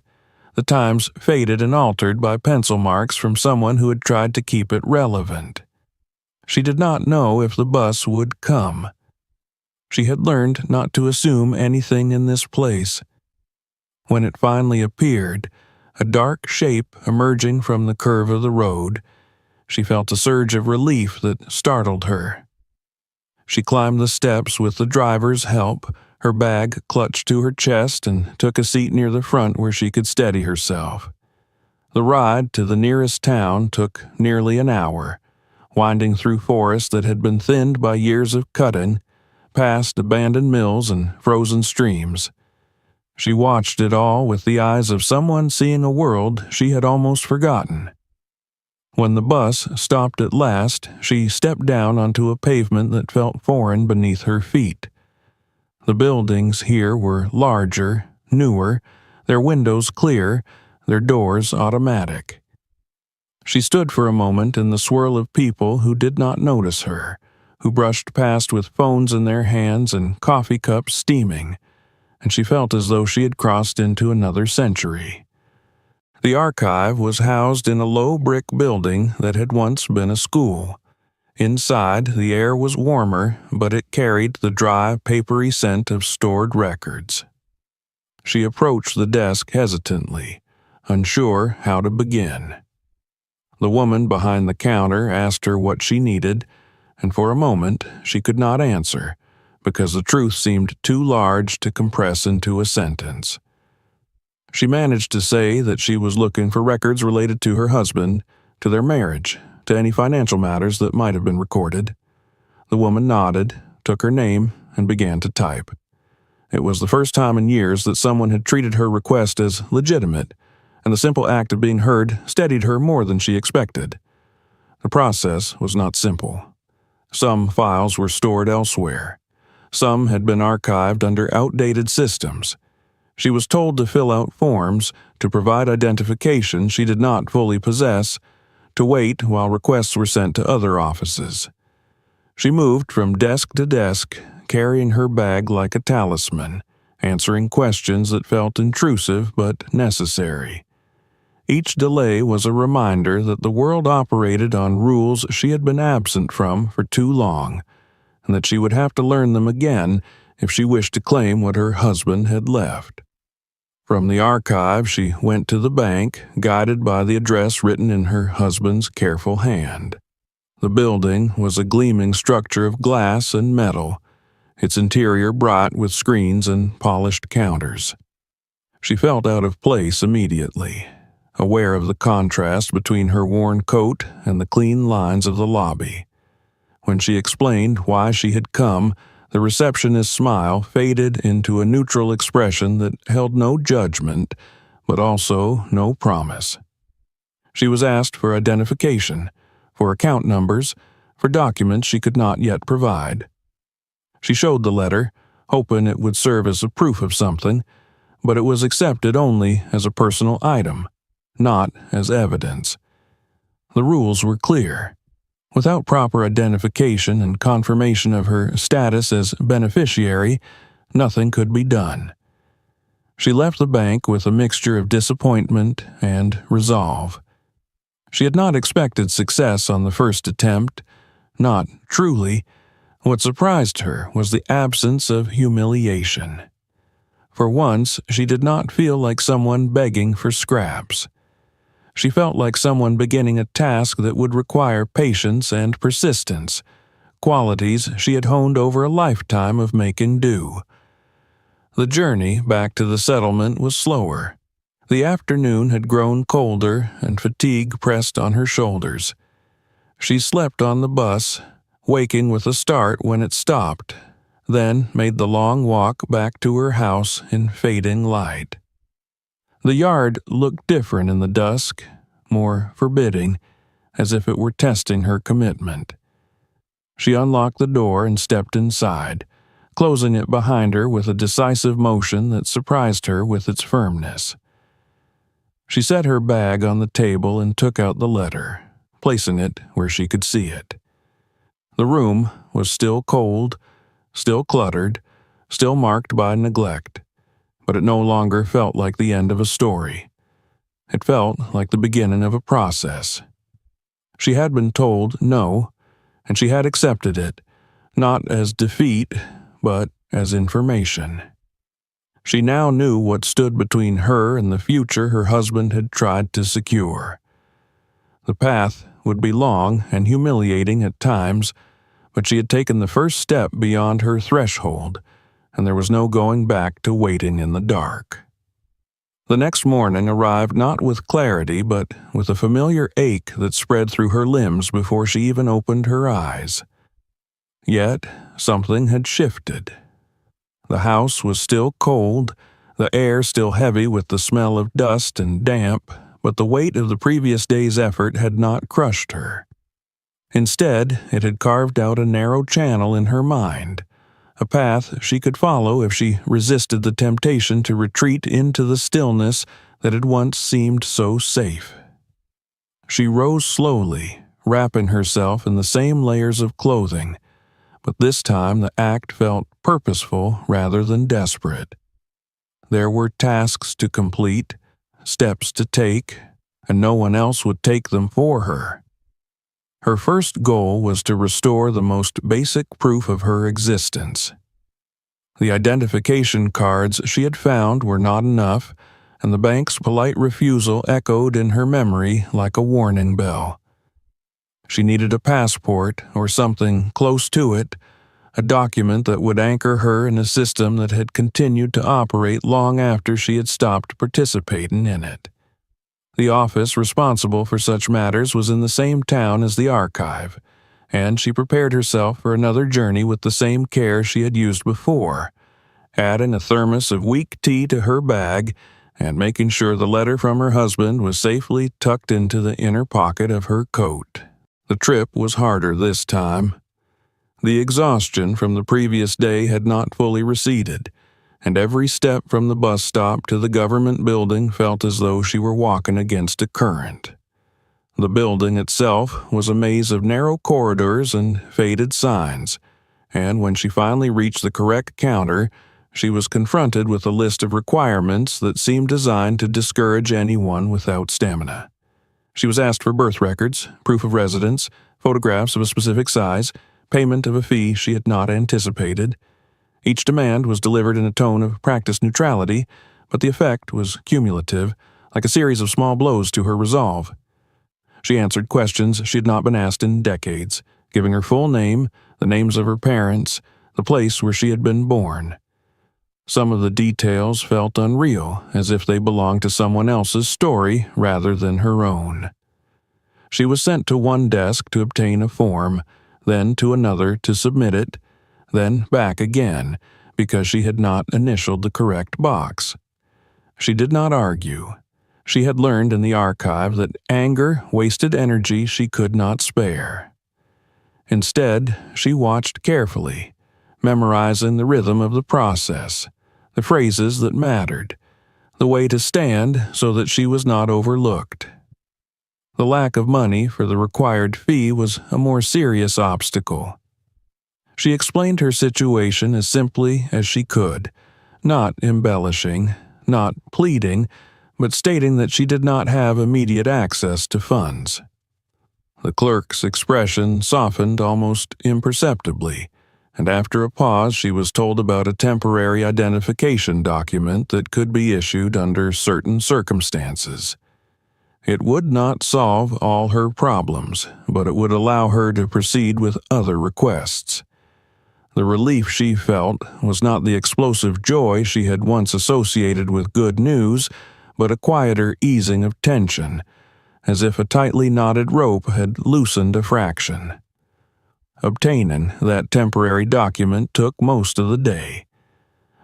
Speaker 1: the times faded and altered by pencil marks from someone who had tried to keep it relevant. She did not know if the bus would come. She had learned not to assume anything in this place. When it finally appeared, a dark shape emerging from the curve of the road, she felt a surge of relief that startled her. She climbed the steps with the driver's help, her bag clutched to her chest, and took a seat near the front where she could steady herself. The ride to the nearest town took nearly an hour, winding through forests that had been thinned by years of cutting, past abandoned mills and frozen streams. She watched it all with the eyes of someone seeing a world she had almost forgotten. When the bus stopped at last, she stepped down onto a pavement that felt foreign beneath her feet. The buildings here were larger, newer, their windows clear, their doors automatic. She stood for a moment in the swirl of people who did not notice her, who brushed past with phones in their hands and coffee cups steaming, and she felt as though she had crossed into another century. The archive was housed in a low brick building that had once been a school. Inside, the air was warmer, but it carried the dry, papery scent of stored records. She approached the desk hesitantly, unsure how to begin. The woman behind the counter asked her what she needed, and for a moment she could not answer because the truth seemed too large to compress into a sentence. She managed to say that she was looking for records related to her husband, to their marriage, to any financial matters that might have been recorded. The woman nodded, took her name, and began to type. It was the first time in years that someone had treated her request as legitimate, and the simple act of being heard steadied her more than she expected. The process was not simple. Some files were stored elsewhere. Some had been archived under outdated systems. She was told to fill out forms, to provide identification she did not fully possess, to wait while requests were sent to other offices. She moved from desk to desk, carrying her bag like a talisman, answering questions that felt intrusive but necessary. Each delay was a reminder that the world operated on rules she had been absent from for too long, and that she would have to learn them again if she wished to claim what her husband had left. From the archive, she went to the bank, guided by the address written in her husband's careful hand. The building was a gleaming structure of glass and metal, its interior bright with screens and polished counters. She felt out of place immediately, aware of the contrast between her worn coat and the clean lines of the lobby. When she explained why she had come, the receptionist's smile faded into a neutral expression that held no judgment, but also no promise. She was asked for identification, for account numbers, for documents she could not yet provide. She showed the letter, hoping it would serve as a proof of something, but it was accepted only as a personal item, not as evidence. The rules were clear. Without proper identification and confirmation of her status as beneficiary, nothing could be done. She left the bank with a mixture of disappointment and resolve. She had not expected success on the first attempt, not truly. What surprised her was the absence of humiliation. For once, she did not feel like someone begging for scraps. She felt like someone beginning a task that would require patience and persistence, qualities she had honed over a lifetime of making do. The journey back to the settlement was slower. The afternoon had grown colder and fatigue pressed on her shoulders. She slept on the bus, waking with a start when it stopped, then made the long walk back to her house in fading light. The yard looked different in the dusk, more forbidding, as if it were testing her commitment. She unlocked the door and stepped inside, closing it behind her with a decisive motion that surprised her with its firmness. She set her bag on the table and took out the letter, placing it where she could see it. The room was still cold, still cluttered, still marked by neglect, but it no longer felt like the end of a story. It felt like the beginning of a process. She had been told no, and she had accepted it, not as defeat, but as information. She now knew what stood between her and the future her husband had tried to secure. The path would be long and humiliating at times, but she had taken the first step beyond her threshold, and there was no going back to waiting in the dark. The next morning arrived not with clarity, but with a familiar ache that spread through her limbs before she even opened her eyes. Yet something had shifted. The house was still cold, the air still heavy with the smell of dust and damp, but the weight of the previous day's effort had not crushed her. Instead, it had carved out a narrow channel in her mind, a path she could follow if she resisted the temptation to retreat into the stillness that had once seemed so safe. She rose slowly, wrapping herself in the same layers of clothing, but this time the act felt purposeful rather than desperate. There were tasks to complete, steps to take, and no one else would take them for her. Her first goal was to restore the most basic proof of her existence. The identification cards she had found were not enough, and the bank's polite refusal echoed in her memory like a warning bell. She needed a passport or something close to it, a document that would anchor her in a system that had continued to operate long after she had stopped participating in it. The office responsible for such matters was in the same town as the archive, and she prepared herself for another journey with the same care she had used before, adding a thermos of weak tea to her bag and making sure the letter from her husband was safely tucked into the inner pocket of her coat. The trip was harder this time. The exhaustion from the previous day had not fully receded, and every step from the bus stop to the government building felt as though she were walking against a current. The building itself was a maze of narrow corridors and faded signs, and when she finally reached the correct counter, she was confronted with a list of requirements that seemed designed to discourage anyone without stamina. She was asked for birth records, proof of residence, photographs of a specific size, payment of a fee she had not anticipated. Each demand was delivered in a tone of practiced neutrality, but the effect was cumulative, like a series of small blows to her resolve. She answered questions she had not been asked in decades, giving her full name, the names of her parents, the place where she had been born. Some of the details felt unreal, as if they belonged to someone else's story rather than her own. She was sent to one desk to obtain a form, then to another to submit it, then back again, because she had not initialed the correct box. She did not argue. She had learned in the archive that anger wasted energy she could not spare. Instead, she watched carefully, memorizing the rhythm of the process, the phrases that mattered, the way to stand so that she was not overlooked. The lack of money for the required fee was a more serious obstacle. She explained her situation as simply as she could, not embellishing, not pleading, but stating that she did not have immediate access to funds. The clerk's expression softened almost imperceptibly, and after a pause she was told about a temporary identification document that could be issued under certain circumstances. It would not solve all her problems, but it would allow her to proceed with other requests. The relief she felt was not the explosive joy she had once associated with good news, but a quieter easing of tension, as if a tightly knotted rope had loosened a fraction. Obtaining that temporary document took most of the day.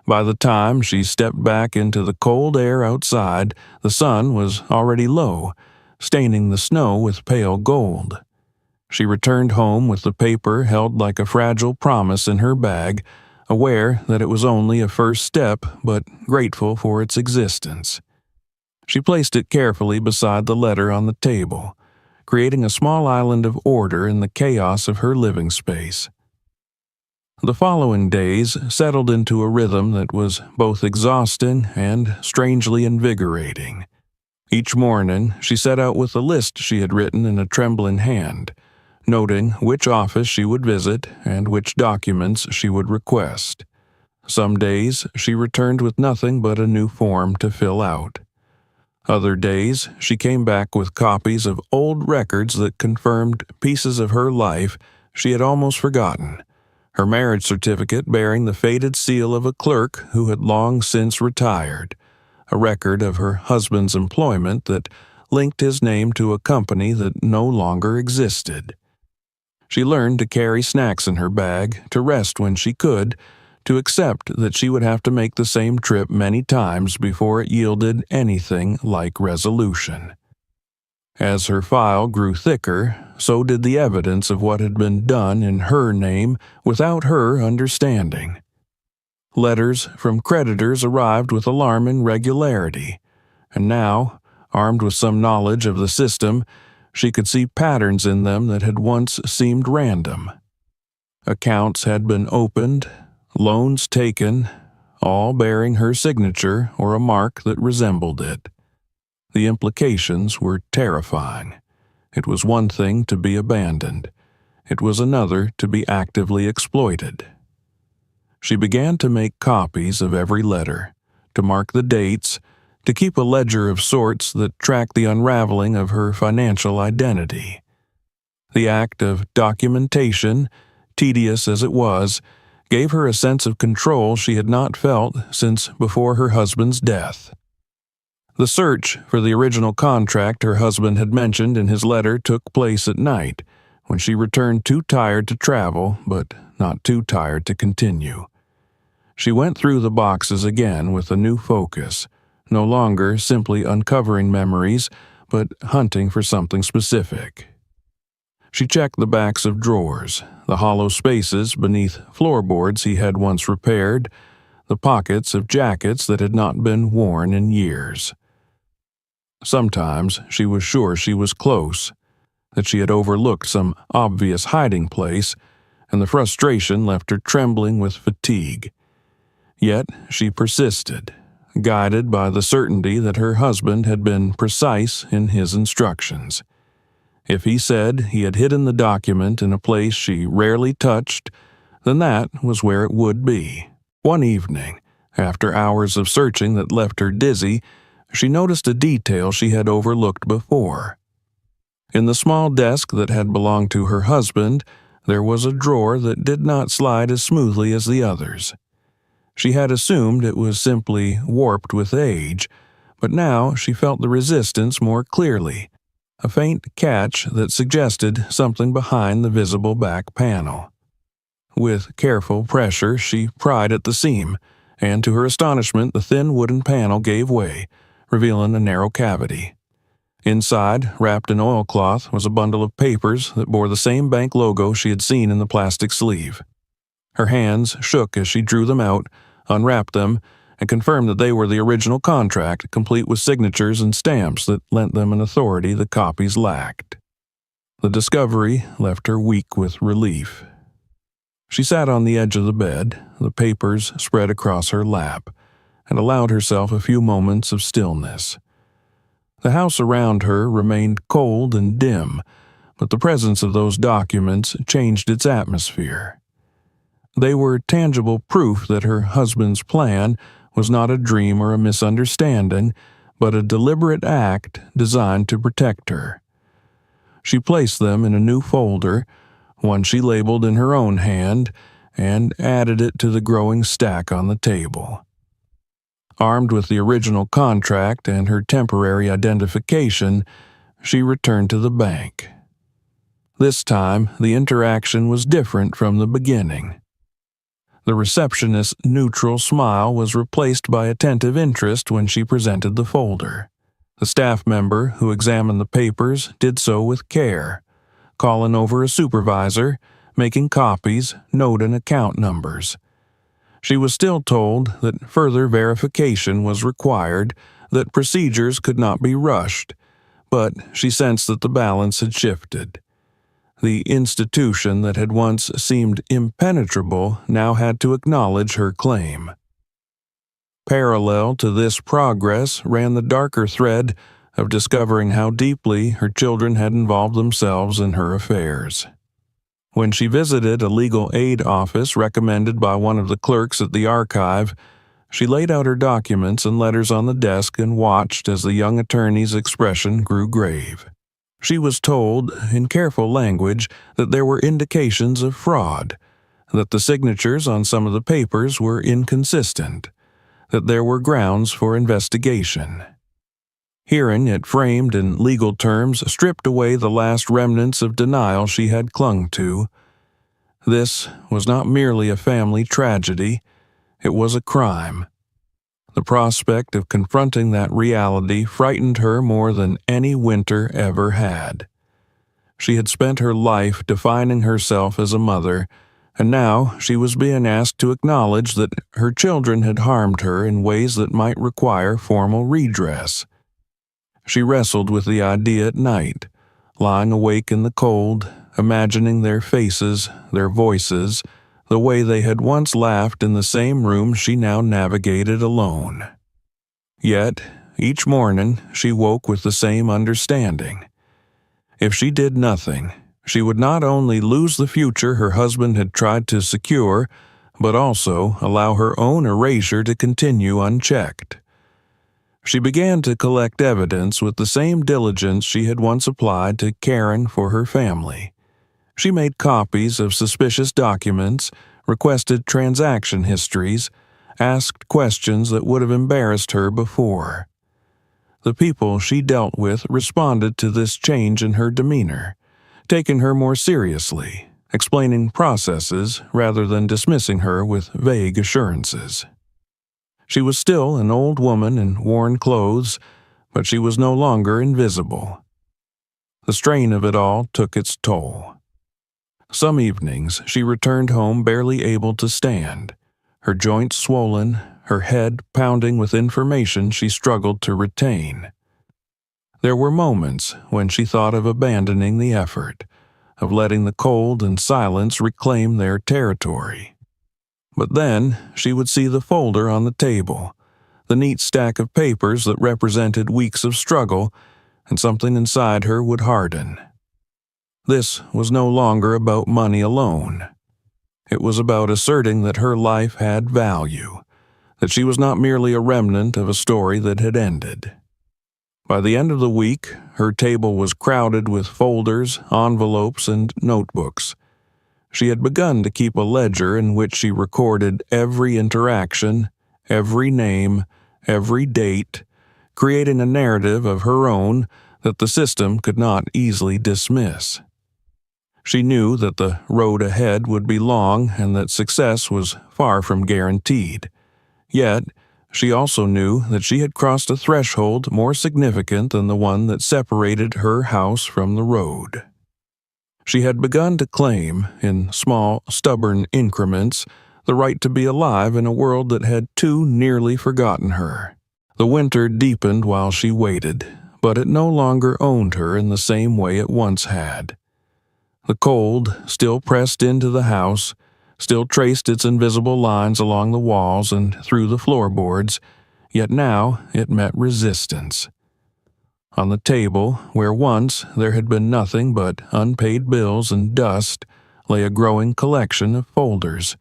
Speaker 1: By the time she stepped back into the cold air outside, the sun was already low, staining the snow with pale gold. She returned home with the paper held like a fragile promise in her bag, aware that it was only a first step, but grateful for its existence. She placed it carefully beside the letter on the table, creating a small island of order in the chaos of her living space. The following days settled into a rhythm that was both exhausting and strangely invigorating. Each morning, she set out with a list she had written in a trembling hand, noting which office she would visit and which documents she would request. Some days, she returned with nothing but a new form to fill out. Other days, she came back with copies of old records that confirmed pieces of her life she had almost forgotten. Her marriage certificate bearing the faded seal of a clerk who had long since retired, a record of her husband's employment that linked his name to a company that no longer existed. She learned to carry snacks in her bag, to rest when she could, to accept that she would have to make the same trip many times before it yielded anything like resolution. As her file grew thicker, so did the evidence of what had been done in her name without her understanding. Letters from creditors arrived with alarming regularity, and now, armed with some knowledge of the system, she could see patterns in them that had once seemed random. Accounts had been opened, loans taken, all bearing her signature or a mark that resembled it. The implications were terrifying. It was one thing to be abandoned. It was another to be actively exploited. She began to make copies of every letter, to mark the dates, to keep a ledger of sorts that tracked the unraveling of her financial identity. The act of documentation, tedious as it was, gave her a sense of control she had not felt since before her husband's death. The search for the original contract her husband had mentioned in his letter took place at night, when she returned too tired to travel, but not too tired to continue. She went through the boxes again with a new focus, no longer simply uncovering memories, but hunting for something specific. She checked the backs of drawers, the hollow spaces beneath floorboards he had once repaired, the pockets of jackets that had not been worn in years. Sometimes she was sure she was close, that she had overlooked some obvious hiding place, and the frustration left her trembling with fatigue. Yet she persisted, guided by the certainty that her husband had been precise in his instructions. If he said he had hidden the document in a place she rarely touched, then that was where it would be. One evening, after hours of searching that left her dizzy, she noticed a detail she had overlooked before. In the small desk that had belonged to her husband, there was a drawer that did not slide as smoothly as the others. She had assumed it was simply warped with age, but now she felt the resistance more clearly, a faint catch that suggested something behind the visible back panel. With careful pressure, she pried at the seam, and to her astonishment, the thin wooden panel gave way, revealing a narrow cavity. Inside, wrapped in oilcloth, was a bundle of papers that bore the same bank logo she had seen in the plastic sleeve. Her hands shook as she drew them out, unwrapped them, and confirmed that they were the original contract, complete with signatures and stamps that lent them an authority the copies lacked. The discovery left her weak with relief. She sat on the edge of the bed, the papers spread across her lap, and allowed herself a few moments of stillness. The house around her remained cold and dim, but the presence of those documents changed its atmosphere. They were tangible proof that her husband's plan was not a dream or a misunderstanding, but a deliberate act designed to protect her. She placed them in a new folder, one she labeled in her own hand, and added it to the growing stack on the table. Armed with the original contract and her temporary identification, she returned to the bank. This time, the interaction was different from the beginning. The receptionist's neutral smile was replaced by attentive interest when she presented the folder. The staff member who examined the papers did so with care, calling over a supervisor, making copies, noting account numbers. She was still told that further verification was required, that procedures could not be rushed, but she sensed that the balance had shifted. The institution that had once seemed impenetrable now had to acknowledge her claim. Parallel to this progress ran the darker thread of discovering how deeply her children had involved themselves in her affairs. When she visited a legal aid office recommended by one of the clerks at the archive, she laid out her documents and letters on the desk and watched as the young attorney's expression grew grave. She was told, in careful language, that there were indications of fraud, that the signatures on some of the papers were inconsistent, that there were grounds for investigation. Hearing it framed in legal terms stripped away the last remnants of denial she had clung to. This was not merely a family tragedy, it was a crime. The prospect of confronting that reality frightened her more than any winter ever had. She had spent her life defining herself as a mother, and now she was being asked to acknowledge that her children had harmed her in ways that might require formal redress. She wrestled with the idea at night, lying awake in the cold, imagining their faces, their voices, the way they had once laughed in the same room she now navigated alone. Yet, each morning she woke with the same understanding. If she did nothing, she would not only lose the future her husband had tried to secure, but also allow her own erasure to continue unchecked. She began to collect evidence with the same diligence she had once applied to caring for her family. She made copies of suspicious documents, requested transaction histories, asked questions that would have embarrassed her before. The people she dealt with responded to this change in her demeanor, taking her more seriously, explaining processes rather than dismissing her with vague assurances. She was still an old woman in worn clothes, but she was no longer invisible. The strain of it all took its toll. Some evenings she returned home barely able to stand, her joints swollen, her head pounding with information she struggled to retain. There were moments when she thought of abandoning the effort, of letting the cold and silence reclaim their territory. But then she would see the folder on the table, the neat stack of papers that represented weeks of struggle, and something inside her would harden. This was no longer about money alone. It was about asserting that her life had value, that she was not merely a remnant of a story that had ended. By the end of the week, her table was crowded with folders, envelopes, and notebooks. She had begun to keep a ledger in which she recorded every interaction, every name, every date, creating a narrative of her own that the system could not easily dismiss. She knew that the road ahead would be long and that success was far from guaranteed. Yet, she also knew that she had crossed a threshold more significant than the one that separated her house from the road. She had begun to claim, in small, stubborn increments, the right to be alive in a world that had too nearly forgotten her. The winter deepened while she waited, but it no longer owned her in the same way it once had. The cold still pressed into the house, still traced its invisible lines along the walls and through the floorboards, yet now it met resistance. On the table, where once there had been nothing but unpaid bills and dust, lay a growing collection of folders,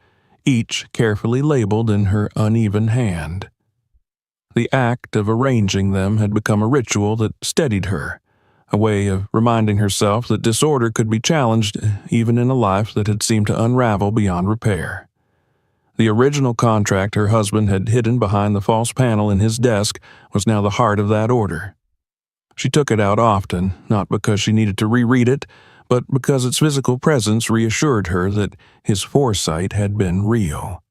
Speaker 1: each carefully labeled in her uneven hand. The act of arranging them had become a ritual that steadied her, a way of reminding herself that disorder could be challenged even in a life that had seemed to unravel beyond repair. The original contract her husband had hidden behind the false panel in his desk was now the heart of that order. She took it out often, not because she needed to reread it, but because its physical presence reassured her that his foresight had been real.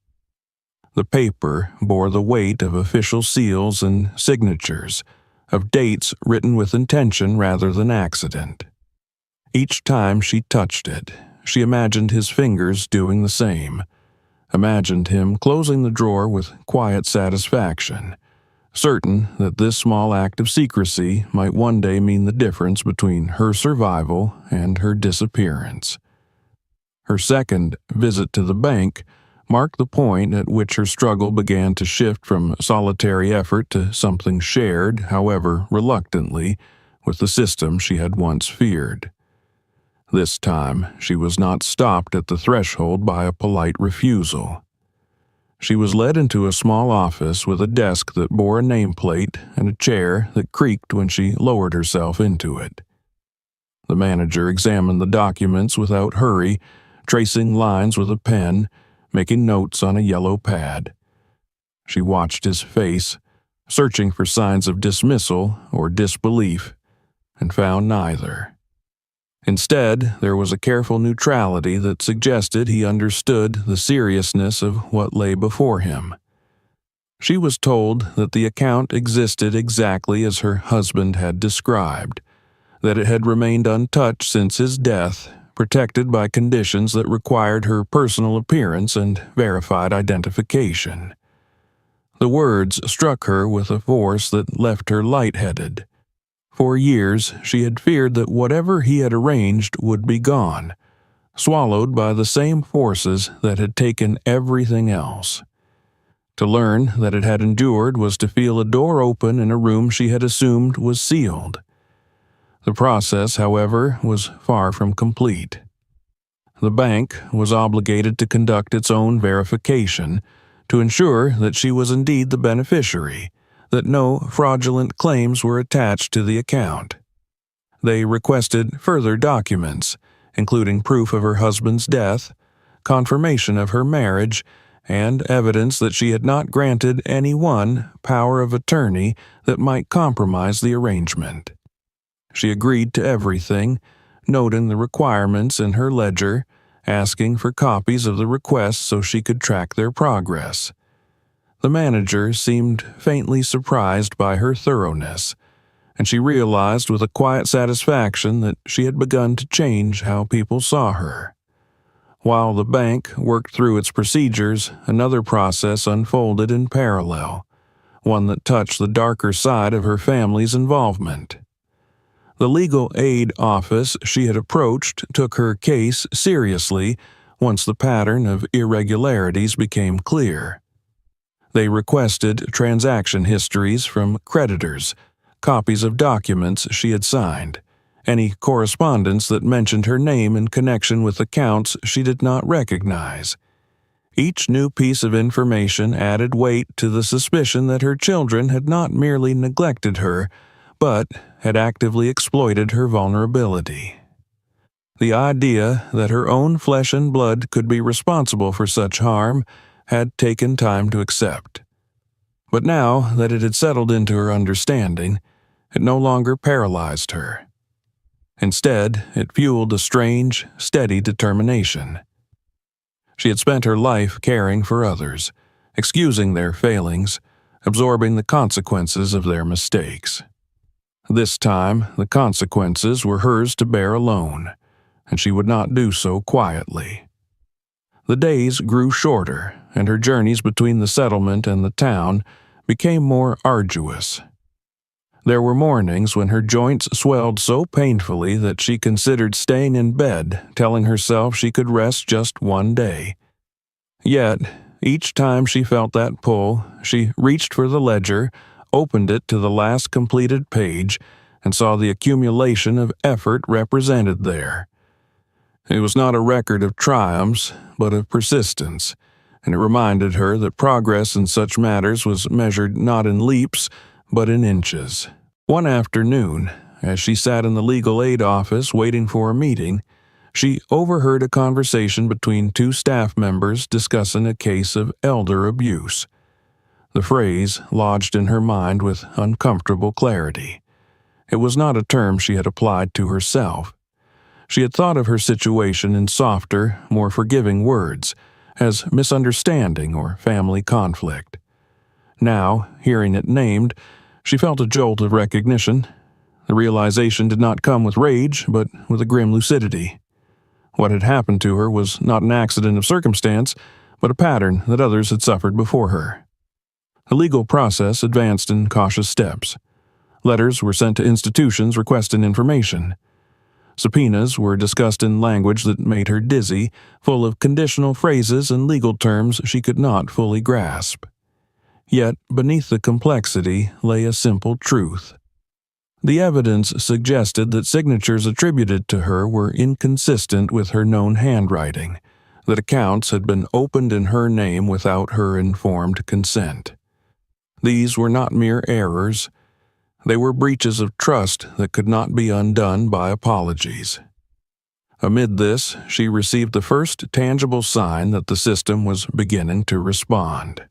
Speaker 1: The paper bore the weight of official seals and signatures, of dates written with intention rather than accident. Each time she touched it, she imagined his fingers doing the same, imagined him closing the drawer with quiet satisfaction, certain that this small act of secrecy might one day mean the difference between her survival and her disappearance. Her second visit to the bank marked the point at which her struggle began to shift from solitary effort to something shared, however reluctantly, with the system she had once feared. This time, she was not stopped at the threshold by a polite refusal. She was led into a small office with a desk that bore a nameplate and a chair that creaked when she lowered herself into it. The manager examined the documents without hurry, tracing lines with a pen, making notes on a yellow pad. She watched his face, searching for signs of dismissal or disbelief, and found neither. Instead, there was a careful neutrality that suggested he understood the seriousness of what lay before him. She was told that the account existed exactly as her husband had described, that it had remained untouched since his death, protected by conditions that required her personal appearance and verified identification. The words struck her with a force that left her lightheaded. For years, she had feared that whatever he had arranged would be gone, swallowed by the same forces that had taken everything else. To learn that it had endured was to feel a door open in a room she had assumed was sealed. The process, however, was far from complete. The bank was obligated to conduct its own verification to ensure that she was indeed the beneficiary, that no fraudulent claims were attached to the account. They requested further documents, including proof of her husband's death, confirmation of her marriage, and evidence that she had not granted anyone power of attorney that might compromise the arrangement. She agreed to everything, noting the requirements in her ledger, asking for copies of the requests so she could track their progress. The manager seemed faintly surprised by her thoroughness, and she realized with a quiet satisfaction that she had begun to change how people saw her. While the bank worked through its procedures, another process unfolded in parallel, one that touched the darker side of her family's involvement. The legal aid office she had approached took her case seriously once the pattern of irregularities became clear. They requested transaction histories from creditors, copies of documents she had signed, any correspondence that mentioned her name in connection with accounts she did not recognize. Each new piece of information added weight to the suspicion that her children had not merely neglected her, but had actively exploited her vulnerability. The idea that her own flesh and blood could be responsible for such harm had taken time to accept. But now that it had settled into her understanding, it no longer paralyzed her. Instead, it fueled a strange, steady determination. She had spent her life caring for others, excusing their failings, absorbing the consequences of their mistakes. This time, the consequences were hers to bear alone, and she would not do so quietly. The days grew shorter, and her journeys between the settlement and the town became more arduous. There were mornings when her joints swelled so painfully that she considered staying in bed, telling herself she could rest just one day. Yet, each time she felt that pull, she reached for the ledger, opened it to the last completed page, and saw the accumulation of effort represented there. It was not a record of triumphs, but of persistence, and it reminded her that progress in such matters was measured not in leaps, but in inches. One afternoon, as she sat in the legal aid office waiting for a meeting, she overheard a conversation between two staff members discussing a case of elder abuse. The phrase lodged in her mind with uncomfortable clarity. It was not a term she had applied to herself. She had thought of her situation in softer, more forgiving words, as misunderstanding or family conflict. Now, hearing it named, she felt a jolt of recognition. The realization did not come with rage, but with a grim lucidity. What had happened to her was not an accident of circumstance, but a pattern that others had suffered before her. The legal process advanced in cautious steps. Letters were sent to institutions requesting information. Subpoenas were discussed in language that made her dizzy, full of conditional phrases and legal terms she could not fully grasp. Yet, beneath the complexity lay a simple truth. The evidence suggested that signatures attributed to her were inconsistent with her known handwriting, that accounts had been opened in her name without her informed consent. These were not mere errors. They were breaches of trust that could not be undone by apologies. Amid this, she received the first tangible sign that the system was beginning to respond.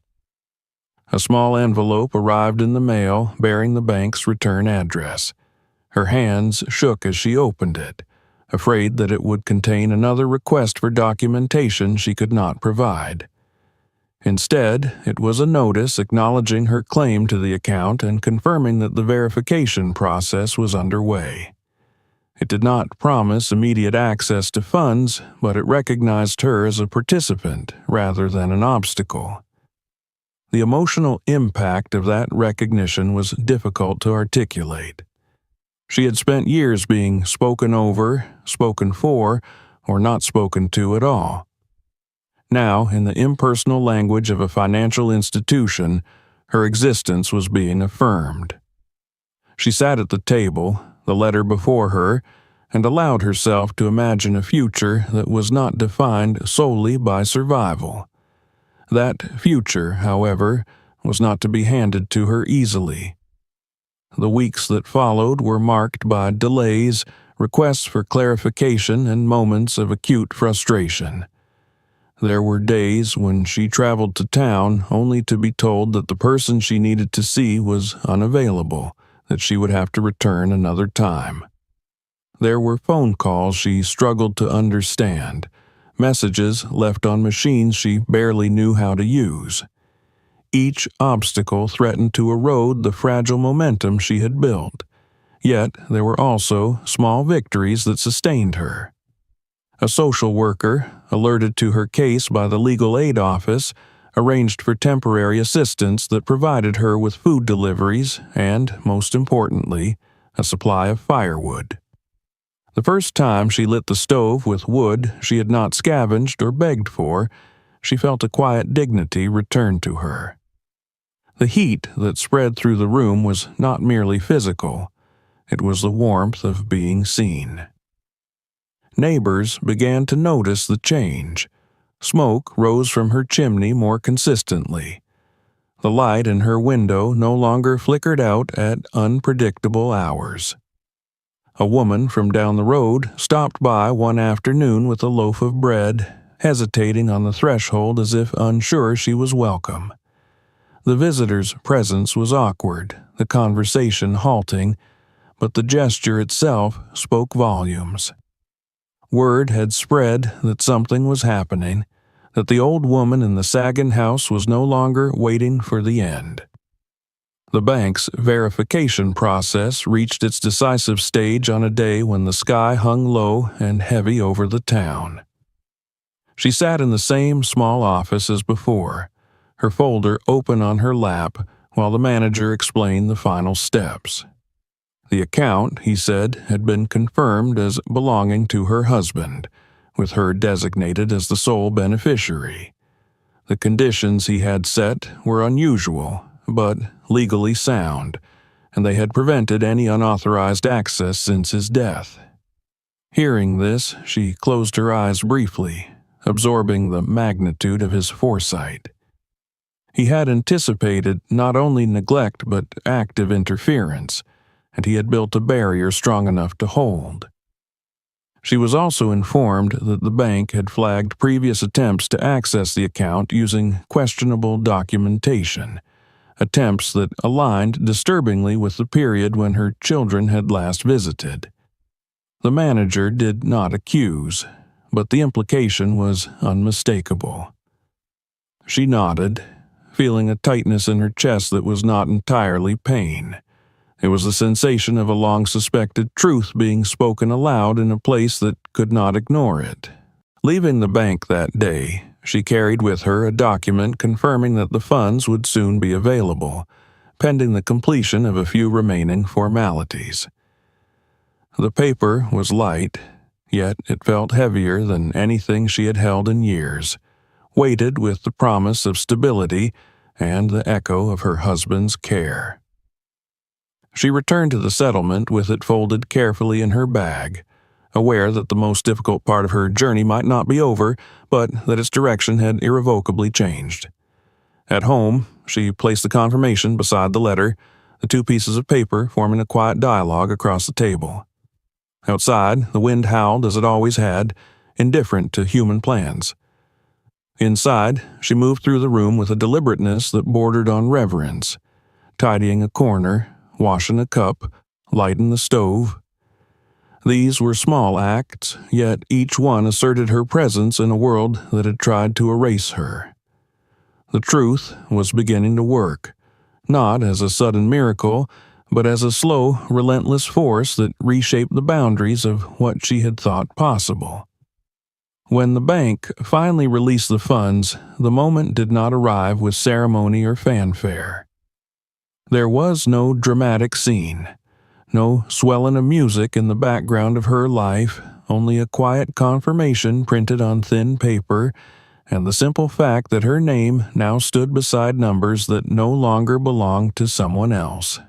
Speaker 1: A small envelope arrived in the mail bearing the bank's return address. Her hands shook as she opened it, afraid that it would contain another request for documentation she could not provide. Instead, it was a notice acknowledging her claim to the account and confirming that the verification process was underway. It did not promise immediate access to funds, but it recognized her as a participant rather than an obstacle. The emotional impact of that recognition was difficult to articulate. She had spent years being spoken over, spoken for, or not spoken to at all. Now, in the impersonal language of a financial institution, her existence was being affirmed. She sat at the table, the letter before her, and allowed herself to imagine a future that was not defined solely by survival. That future, however, was not to be handed to her easily. The weeks that followed were marked by delays, requests for clarification, and moments of acute frustration. There were days when she traveled to town only to be told that the person she needed to see was unavailable, that she would have to return another time. There were phone calls she struggled to understand, messages left on machines she barely knew how to use. Each obstacle threatened to erode the fragile momentum she had built, yet there were also small victories that sustained her. A social worker, alerted to her case by the legal aid office, arranged for temporary assistance that provided her with food deliveries and, most importantly, a supply of firewood. The first time she lit the stove with wood she had not scavenged or begged for, she felt a quiet dignity return to her. The heat that spread through the room was not merely physical, it was the warmth of being seen. Neighbors began to notice the change. Smoke rose from her chimney more consistently. The light in her window no longer flickered out at unpredictable hours. A woman from down the road stopped by one afternoon with a loaf of bread, hesitating on the threshold as if unsure she was welcome. The visitor's presence was awkward, the conversation halting, but the gesture itself spoke volumes. Word had spread that something was happening, that the old woman in the sagging house was no longer waiting for the end. The bank's verification process reached its decisive stage on a day when the sky hung low and heavy over the town. She sat in the same small office as before, her folder open on her lap while the manager explained the final steps. The account, he said, had been confirmed as belonging to her husband, with her designated as the sole beneficiary. The conditions he had set were unusual, but legally sound, and they had prevented any unauthorized access since his death. Hearing this, she closed her eyes briefly, absorbing the magnitude of his foresight. He had anticipated not only neglect but active interference, and he had built a barrier strong enough to hold. She was also informed that the bank had flagged previous attempts to access the account using questionable documentation, attempts that aligned disturbingly with the period when her children had last visited. The manager did not accuse, but the implication was unmistakable. She nodded, feeling a tightness in her chest that was not entirely pain. It was the sensation of a long-suspected truth being spoken aloud in a place that could not ignore it. Leaving the bank that day, she carried with her a document confirming that the funds would soon be available, pending the completion of a few remaining formalities. The paper was light, yet it felt heavier than anything she had held in years, weighted with the promise of stability and the echo of her husband's care. She returned to the settlement with it folded carefully in her bag, aware that the most difficult part of her journey might not be over, but that its direction had irrevocably changed. At home, she placed the confirmation beside the letter, the two pieces of paper forming a quiet dialogue across the table. Outside, the wind howled as it always had, indifferent to human plans. Inside, she moved through the room with a deliberateness that bordered on reverence, tidying a corner, washing a cup, lighting the stove. These were small acts, yet each one asserted her presence in a world that had tried to erase her. The truth was beginning to work, not as a sudden miracle, but as a slow, relentless force that reshaped the boundaries of what she had thought possible. When the bank finally released the funds, the moment did not arrive with ceremony or fanfare. There was no dramatic scene, no swelling of music in the background of her life, only a quiet confirmation printed on thin paper, and the simple fact that her name now stood beside numbers that no longer belonged to someone else.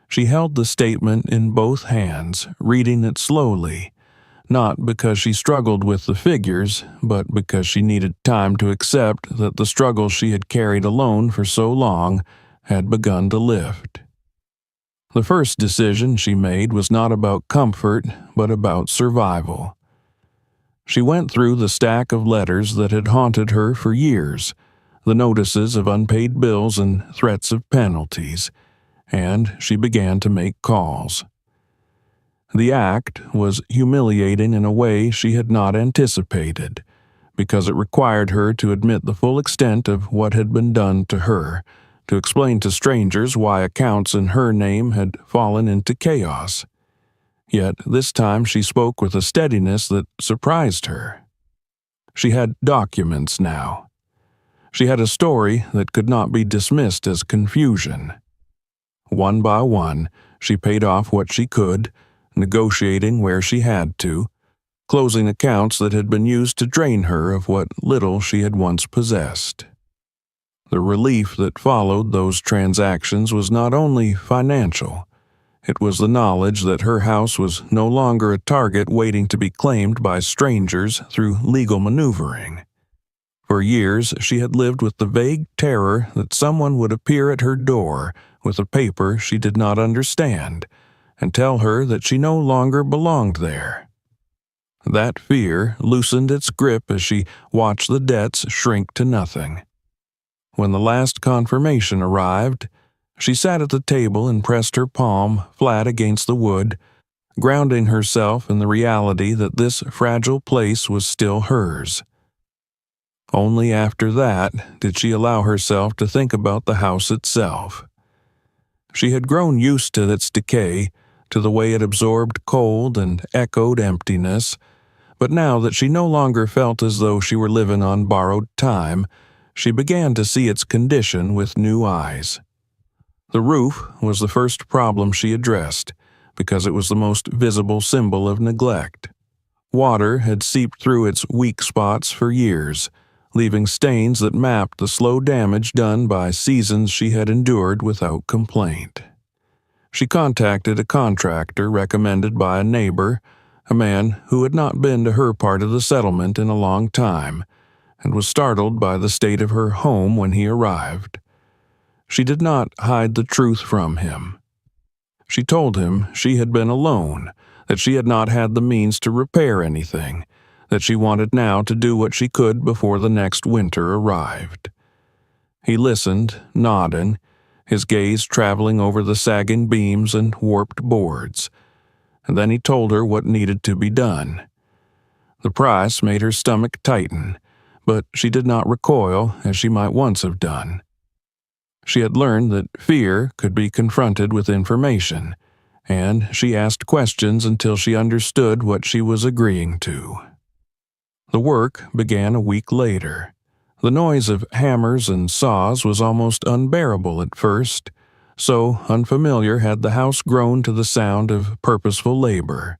Speaker 1: She held the statement in both hands, reading it slowly, not because she struggled with the figures, but because she needed time to accept that the struggle she had carried alone for so long had begun to lift. The first decision she made was not about comfort, but about survival. She went through the stack of letters that had haunted her for years, the notices of unpaid bills and threats of penalties, and she began to make calls. The act was humiliating in a way she had not anticipated, because it required her to admit the full extent of what had been done to her, to explain to strangers why accounts in her name had fallen into chaos. Yet this time she spoke with a steadiness that surprised her. She had documents now. She had a story that could not be dismissed as confusion. One by one, she paid off what she could, negotiating where she had to, closing accounts that had been used to drain her of what little she had once possessed. The relief that followed those transactions was not only financial. It was the knowledge that her house was no longer a target waiting to be claimed by strangers through legal maneuvering. For years, she had lived with the vague terror that someone would appear at her door with a paper she did not understand and tell her that she no longer belonged there. That fear loosened its grip as she watched the debts shrink to nothing. When the last confirmation arrived, she sat at the table and pressed her palm flat against the wood, grounding herself in the reality that this fragile place was still hers. Only after that did she allow herself to think about the house itself. She had grown used to its decay, to the way it absorbed cold and echoed emptiness, but now that she no longer felt as though she were living on borrowed time, she began to see its condition with new eyes. The roof was the first problem she addressed, because it was the most visible symbol of neglect. Water had seeped through its weak spots for years, leaving stains that mapped the slow damage done by seasons she had endured without complaint. She contacted a contractor recommended by a neighbor, a man who had not been to her part of the settlement in a long time, and was startled by the state of her home when he arrived. She did not hide the truth from him. She told him she had been alone, that she had not had the means to repair anything, that she wanted now to do what she could before the next winter arrived. He listened, nodding, his gaze traveling over the sagging beams and warped boards, and then he told her what needed to be done. The price made her stomach tighten, but she did not recoil as she might once have done. She had learned that fear could be confronted with information, and she asked questions until she understood what she was agreeing to. The work began a week later. The noise of hammers and saws was almost unbearable at first, so unfamiliar had the house grown to the sound of purposeful labor.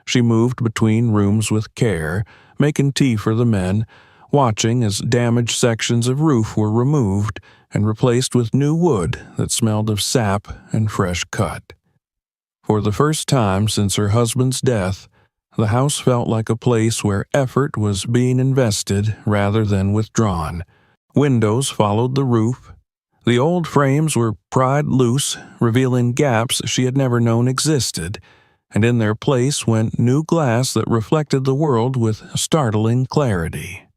Speaker 1: She moved between rooms with care, making tea for the men, watching as damaged sections of roof were removed and replaced with new wood that smelled of sap and fresh cut. For the first time since her husband's death, the house felt like a place where effort was being invested rather than withdrawn. Windows followed the roof. The old frames were pried loose, revealing gaps she had never known existed, and in their place went new glass that reflected the world with startling clarity.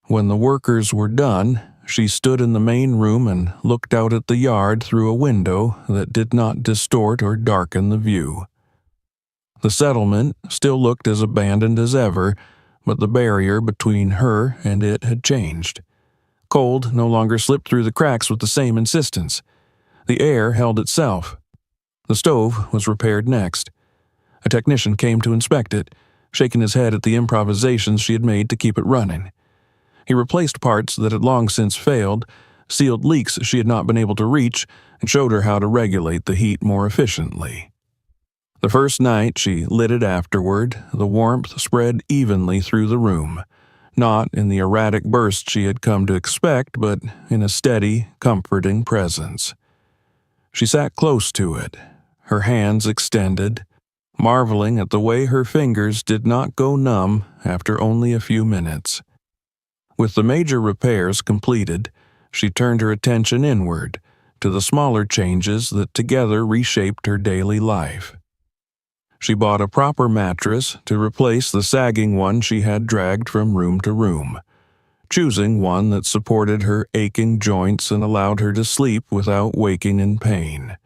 Speaker 1: When the workers were done, she stood in the main room and looked out at the yard through a window that did not distort or darken the view. The settlement still looked as abandoned as ever, but the barrier between her and it had changed. Cold no longer slipped through the cracks with the same insistence. The air held itself. The stove was repaired next. A technician came to inspect it, shaking his head at the improvisations she had made to keep it running. He replaced parts that had long since failed, sealed leaks she had not been able to reach, and showed her how to regulate the heat more efficiently. The first night she lit it afterward, the warmth spread evenly through the room, not in the erratic bursts she had come to expect, but in a steady, comforting presence. She sat close to it, her hands extended, marveling at the way her fingers did not go numb after only a few minutes. With the major repairs completed, she turned her attention inward, to the smaller changes that together reshaped her daily life. She bought a proper mattress to replace the sagging one she had dragged from room to room, choosing one that supported her aching joints and allowed her to sleep without waking in pain.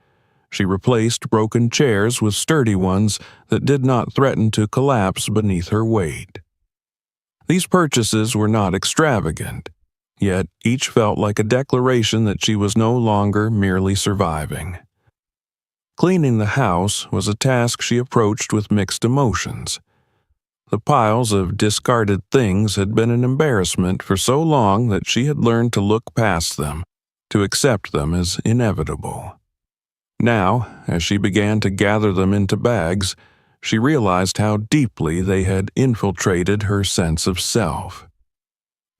Speaker 1: She replaced broken chairs with sturdy ones that did not threaten to collapse beneath her weight. These purchases were not extravagant, yet each felt like a declaration that she was no longer merely surviving. Cleaning the house was a task she approached with mixed emotions. The piles of discarded things had been an embarrassment for so long that she had learned to look past them, to accept them as inevitable. Now, as she began to gather them into bags, she realized how deeply they had infiltrated her sense of self.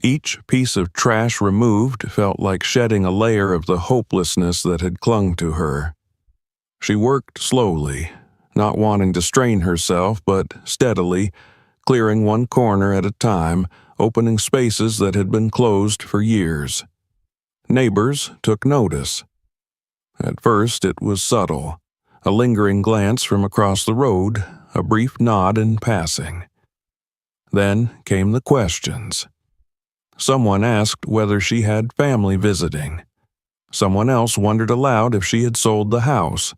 Speaker 1: Each piece of trash removed felt like shedding a layer of the hopelessness that had clung to her. She worked slowly, not wanting to strain herself, but steadily, clearing one corner at a time, opening spaces that had been closed for years. Neighbors took notice. At first it was subtle, a lingering glance from across the road, a brief nod in passing. Then came the questions. Someone asked whether she had family visiting. Someone else wondered aloud if she had sold the house.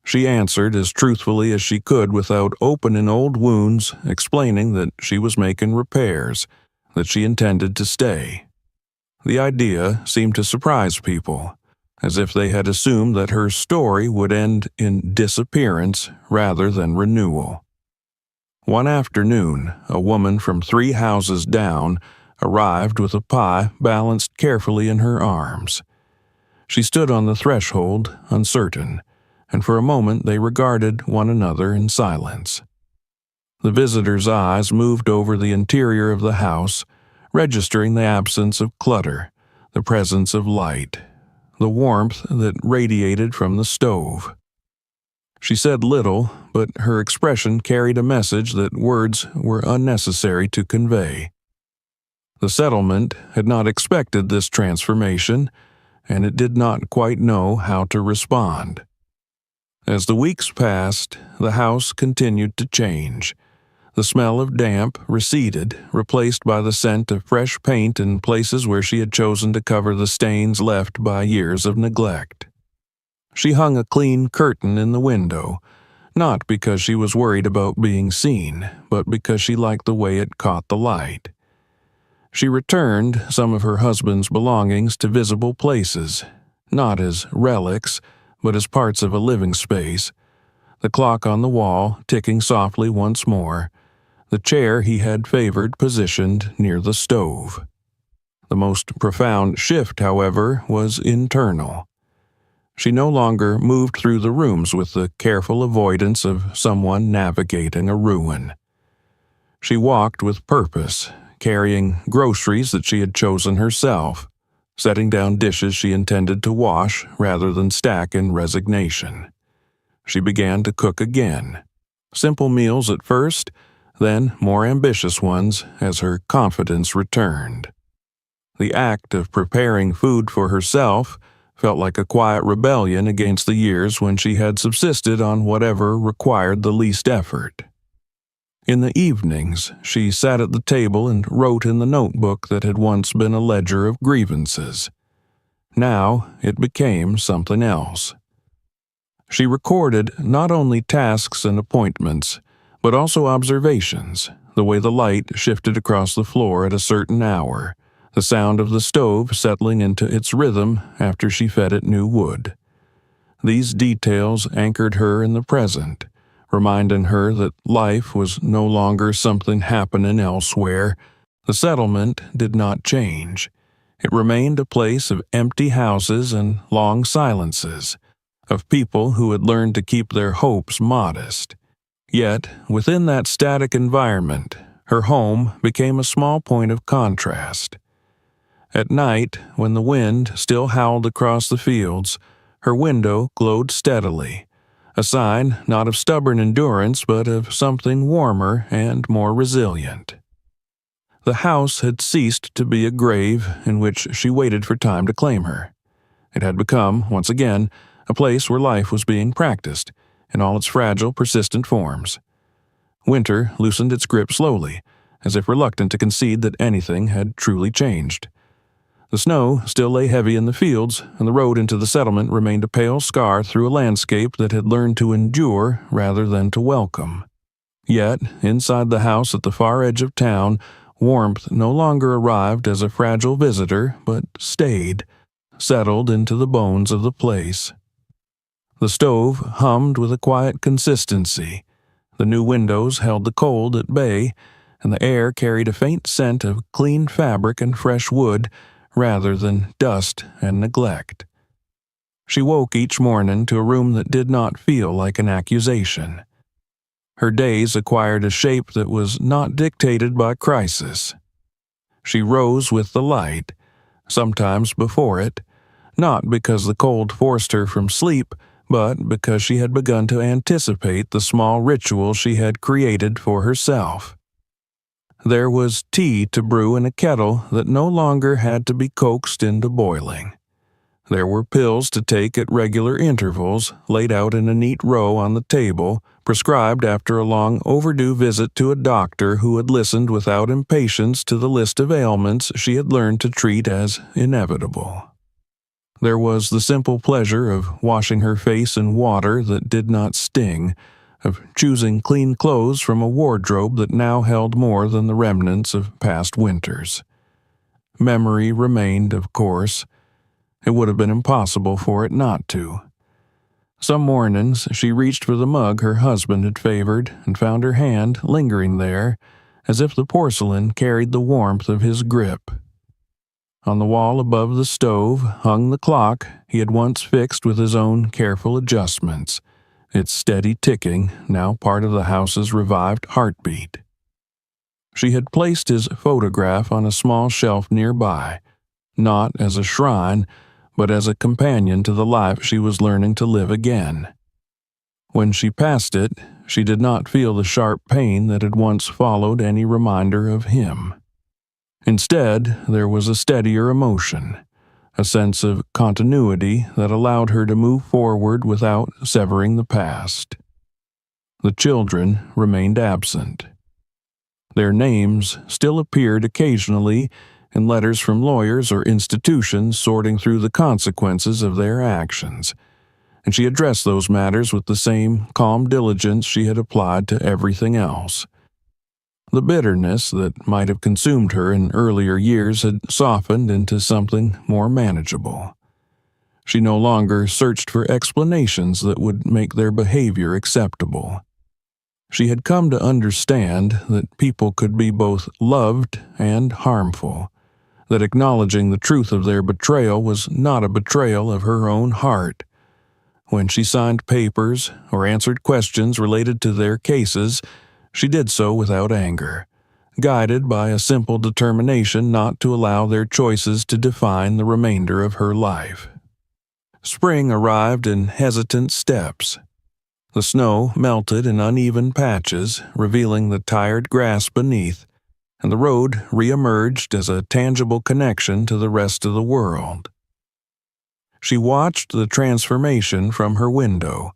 Speaker 1: She answered as truthfully as she could without opening old wounds, explaining that she was making repairs, that she intended to stay. The idea seemed to surprise people, as if they had assumed that her story would end in disappearance rather than renewal. One afternoon, a woman from 3 houses down arrived with a pie balanced carefully in her arms. She stood on the threshold, uncertain, and for a moment they regarded one another in silence. The visitor's eyes moved over the interior of the house, registering the absence of clutter, the presence of light, the warmth that radiated from the stove. She said little, but her expression carried a message that words were unnecessary to convey. The settlement had not expected this transformation, and it did not quite know how to respond. As the weeks passed, the house continued to change. The smell of damp receded, replaced by the scent of fresh paint in places where she had chosen to cover the stains left by years of neglect. She hung a clean curtain in the window, not because she was worried about being seen, but because she liked the way it caught the light. She returned some of her husband's belongings to visible places, not as relics, but as parts of a living space. The clock on the wall ticking softly once more, the chair he had favored positioned near the stove. The most profound shift, however, was internal. She no longer moved through the rooms with the careful avoidance of someone navigating a ruin. She walked with purpose, carrying groceries that she had chosen herself, setting down dishes she intended to wash rather than stack in resignation. She began to cook again. Simple meals at first, then more ambitious ones as her confidence returned. The act of preparing food for herself felt like a quiet rebellion against the years when she had subsisted on whatever required the least effort. In the evenings, she sat at the table and wrote in the notebook that had once been a ledger of grievances. Now it became something else. She recorded not only tasks and appointments, but also observations, the way the light shifted across the floor at a certain hour, the sound of the stove settling into its rhythm after she fed it new wood. These details anchored her in the present, reminding her that life was no longer something happening elsewhere. The settlement did not change. It remained a place of empty houses and long silences, of people who had learned to keep their hopes modest. Yet, within that static environment, her home became a small point of contrast. At night, when the wind still howled across the fields, her window glowed steadily, a sign not of stubborn endurance but of something warmer and more resilient. The house had ceased to be a grave in which she waited for time to claim her. It had become, once again, a place where life was being practiced, in all its fragile, persistent forms. Winter loosened its grip slowly, as if reluctant to concede that anything had truly changed. The snow still lay heavy in the fields, and the road into the settlement remained a pale scar through a landscape that had learned to endure rather than to welcome. Yet, inside the house at the far edge of town, warmth no longer arrived as a fragile visitor, but stayed, settled into the bones of the place. The stove hummed with a quiet consistency. The new windows held the cold at bay, and the air carried a faint scent of clean fabric and fresh wood rather than dust and neglect. She woke each morning to a room that did not feel like an accusation. Her days acquired a shape that was not dictated by crisis. She rose with the light, sometimes before it, not because the cold forced her from sleep, but because she had begun to anticipate the small ritual she had created for herself. There was tea to brew in a kettle that no longer had to be coaxed into boiling. There were pills to take at regular intervals, laid out in a neat row on the table, prescribed after a long overdue visit to a doctor who had listened without impatience to the list of ailments she had learned to treat as inevitable. There was the simple pleasure of washing her face in water that did not sting, of choosing clean clothes from a wardrobe that now held more than the remnants of past winters. Memory remained, of course. It would have been impossible for it not to. Some mornings she reached for the mug her husband had favored and found her hand lingering there, as if the porcelain carried the warmth of his grip. On the wall above the stove hung the clock he had once fixed with his own careful adjustments, its steady ticking now part of the house's revived heartbeat. She had placed his photograph on a small shelf nearby, not as a shrine, but as a companion to the life she was learning to live again. When she passed it, she did not feel the sharp pain that had once followed any reminder of him. Instead, there was a steadier emotion, a sense of continuity that allowed her to move forward without severing the past. The children remained absent. Their names still appeared occasionally in letters from lawyers or institutions sorting through the consequences of their actions, and she addressed those matters with the same calm diligence she had applied to everything else. The bitterness that might have consumed her in earlier years had softened into something more manageable. She no longer searched for explanations that would make their behavior acceptable. She had come to understand that people could be both loved and harmful, that acknowledging the truth of their betrayal was not a betrayal of her own heart. When she signed papers or answered questions related to their cases, she did so without anger, guided by a simple determination not to allow their choices to define the remainder of her life. Spring arrived in hesitant steps. The snow melted in uneven patches, revealing the tired grass beneath, and the road re-emerged as a tangible connection to the rest of the world. She watched the transformation from her window,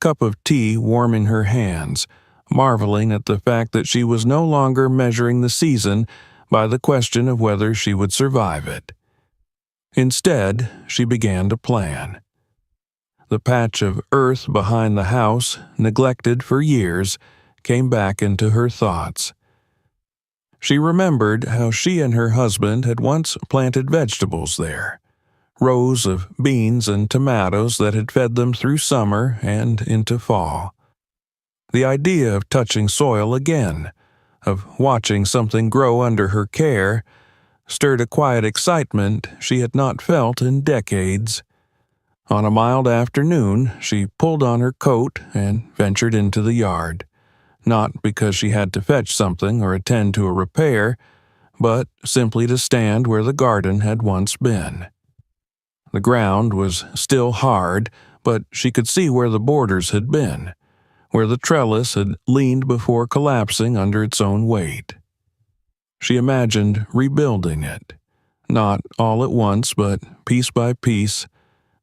Speaker 1: cup of tea warming her hands, marveling at the fact that she was no longer measuring the season by the question of whether she would survive it. Instead, she began to plan. The patch of earth behind the house, neglected for years, came back into her thoughts. She remembered how she and her husband had once planted vegetables there, rows of beans and tomatoes that had fed them through summer and into fall. The idea of touching soil again, of watching something grow under her care, stirred a quiet excitement she had not felt in decades. On a mild afternoon, she pulled on her coat and ventured into the yard, not because she had to fetch something or attend to a repair, but simply to stand where the garden had once been. The ground was still hard, but she could see where the borders had been, where the trellis had leaned before collapsing under its own weight. She imagined rebuilding it, not all at once, but piece by piece,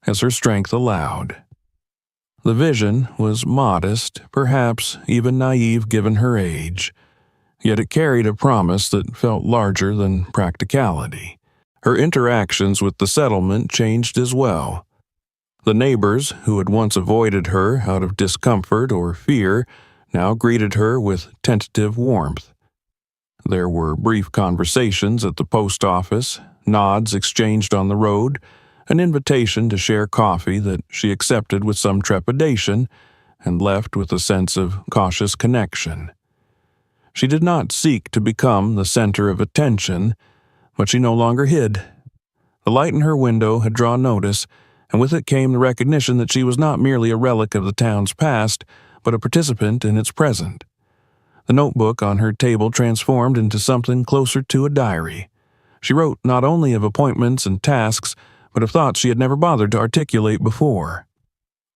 Speaker 1: as her strength allowed. The vision was modest, perhaps even naive given her age, yet it carried a promise that felt larger than practicality. Her interactions with the settlement changed as well. The neighbors, who had once avoided her out of discomfort or fear, now greeted her with tentative warmth. There were brief conversations at the post office, nods exchanged on the road, an invitation to share coffee that she accepted with some trepidation and left with a sense of cautious connection. She did not seek to become the center of attention, but she no longer hid. The light in her window had drawn notice, and with it came the recognition that she was not merely a relic of the town's past, but a participant in its present. The notebook on her table transformed into something closer to a diary. She wrote not only of appointments and tasks, but of thoughts she had never bothered to articulate before.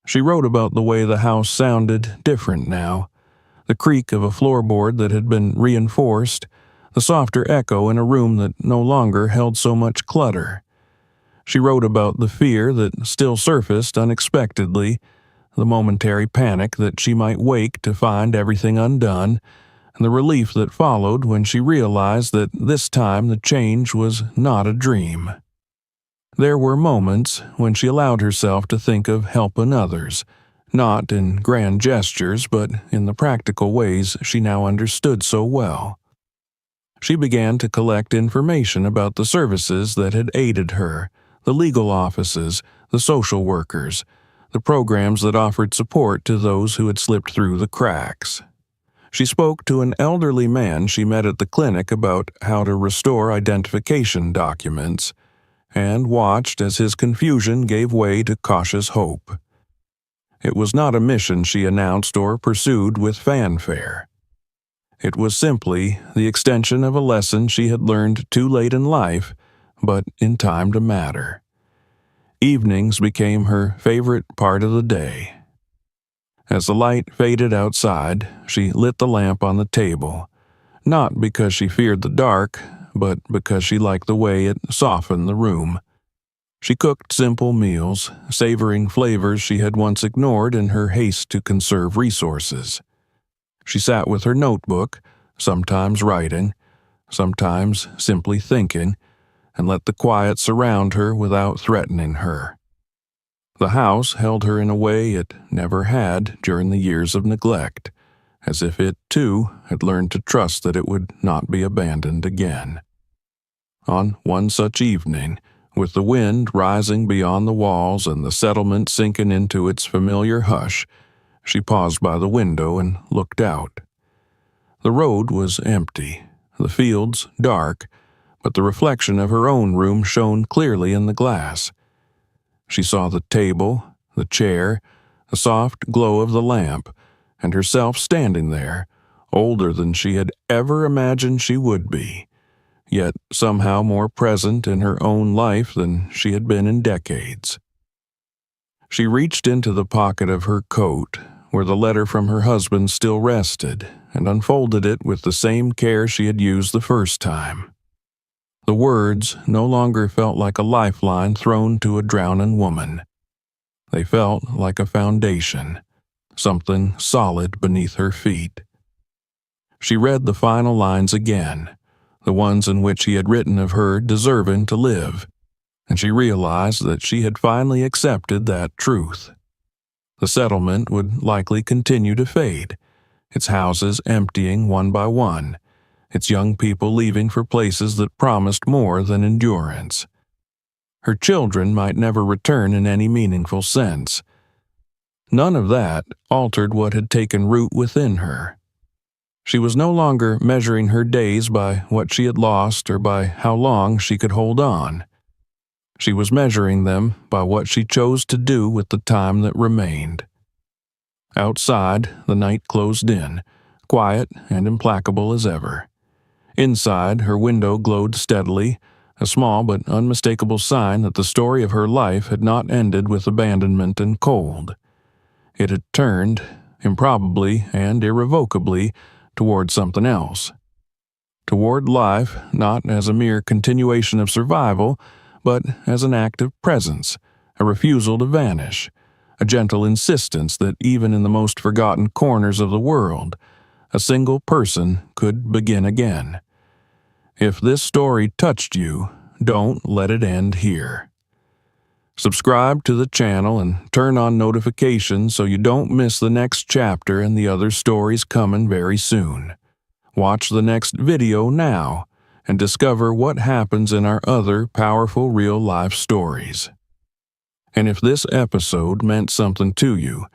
Speaker 1: She wrote about the way the house sounded different now, the creak of a floorboard that had been reinforced, the softer echo in a room that no longer held so much clutter. She wrote about the fear that still surfaced unexpectedly, the momentary panic that she might wake to find everything undone, and the relief that followed when she realized that this time the change was not a dream. There were moments when she allowed herself to think of helping others, not in grand gestures, but in the practical ways she now understood so well. She began to collect information about the services that had aided her, the legal offices, the social workers, the programs that offered support to those who had slipped through the cracks. She spoke to an elderly man she met at the clinic about how to restore identification documents, and watched as his confusion gave way to cautious hope. It was not a mission she announced or pursued with fanfare. It was simply the extension of a lesson she had learned too late in life, but in time to matter. Evenings became her favorite part of the day. As the light faded outside, she lit the lamp on the table, not because she feared the dark, but because she liked the way it softened the room. She cooked simple meals, savoring flavors she had once ignored in her haste to conserve resources. She sat with her notebook, sometimes writing, sometimes simply thinking, and let the quiet surround her without threatening her. The house held her in a way it never had during the years of neglect, as if it, too, had learned to trust that it would not be abandoned again. On one such evening, with the wind rising beyond the walls and the settlement sinking into its familiar hush, she paused by the window and looked out. The road was empty, the fields dark, but the reflection of her own room shone clearly in the glass. She saw the table, the chair, the soft glow of the lamp, and herself standing there, older than she had ever imagined she would be, yet somehow more present in her own life than she had been in decades. She reached into the pocket of her coat, where the letter from her husband still rested, and unfolded it with the same care she had used the first time. The words no longer felt like a lifeline thrown to a drowning woman. They felt like a foundation, something solid beneath her feet. She read the final lines again, the ones in which he had written of her deserving to live, and she realized that she had finally accepted that truth. The settlement would likely continue to fade, its houses emptying one by one, its young people leaving for places that promised more than endurance. Her children might never return in any meaningful sense. None of that altered what had taken root within her. She was no longer measuring her days by what she had lost or by how long she could hold on. She was measuring them by what she chose to do with the time that remained. Outside, the night closed in, quiet and implacable as ever. Inside, her window glowed steadily, a small but unmistakable sign that the story of her life had not ended with abandonment and cold. It had turned, improbably and irrevocably, toward something else. Toward life, not as a mere continuation of survival, but as an act of presence, a refusal to vanish, a gentle insistence that even in the most forgotten corners of the world, a single person could begin again. If this story touched you, don't let it end here. Subscribe to the channel and turn on notifications so you don't miss the next chapter and the other stories coming very soon. Watch the next video now and discover what happens in our other powerful real-life stories. And if this episode meant something to you,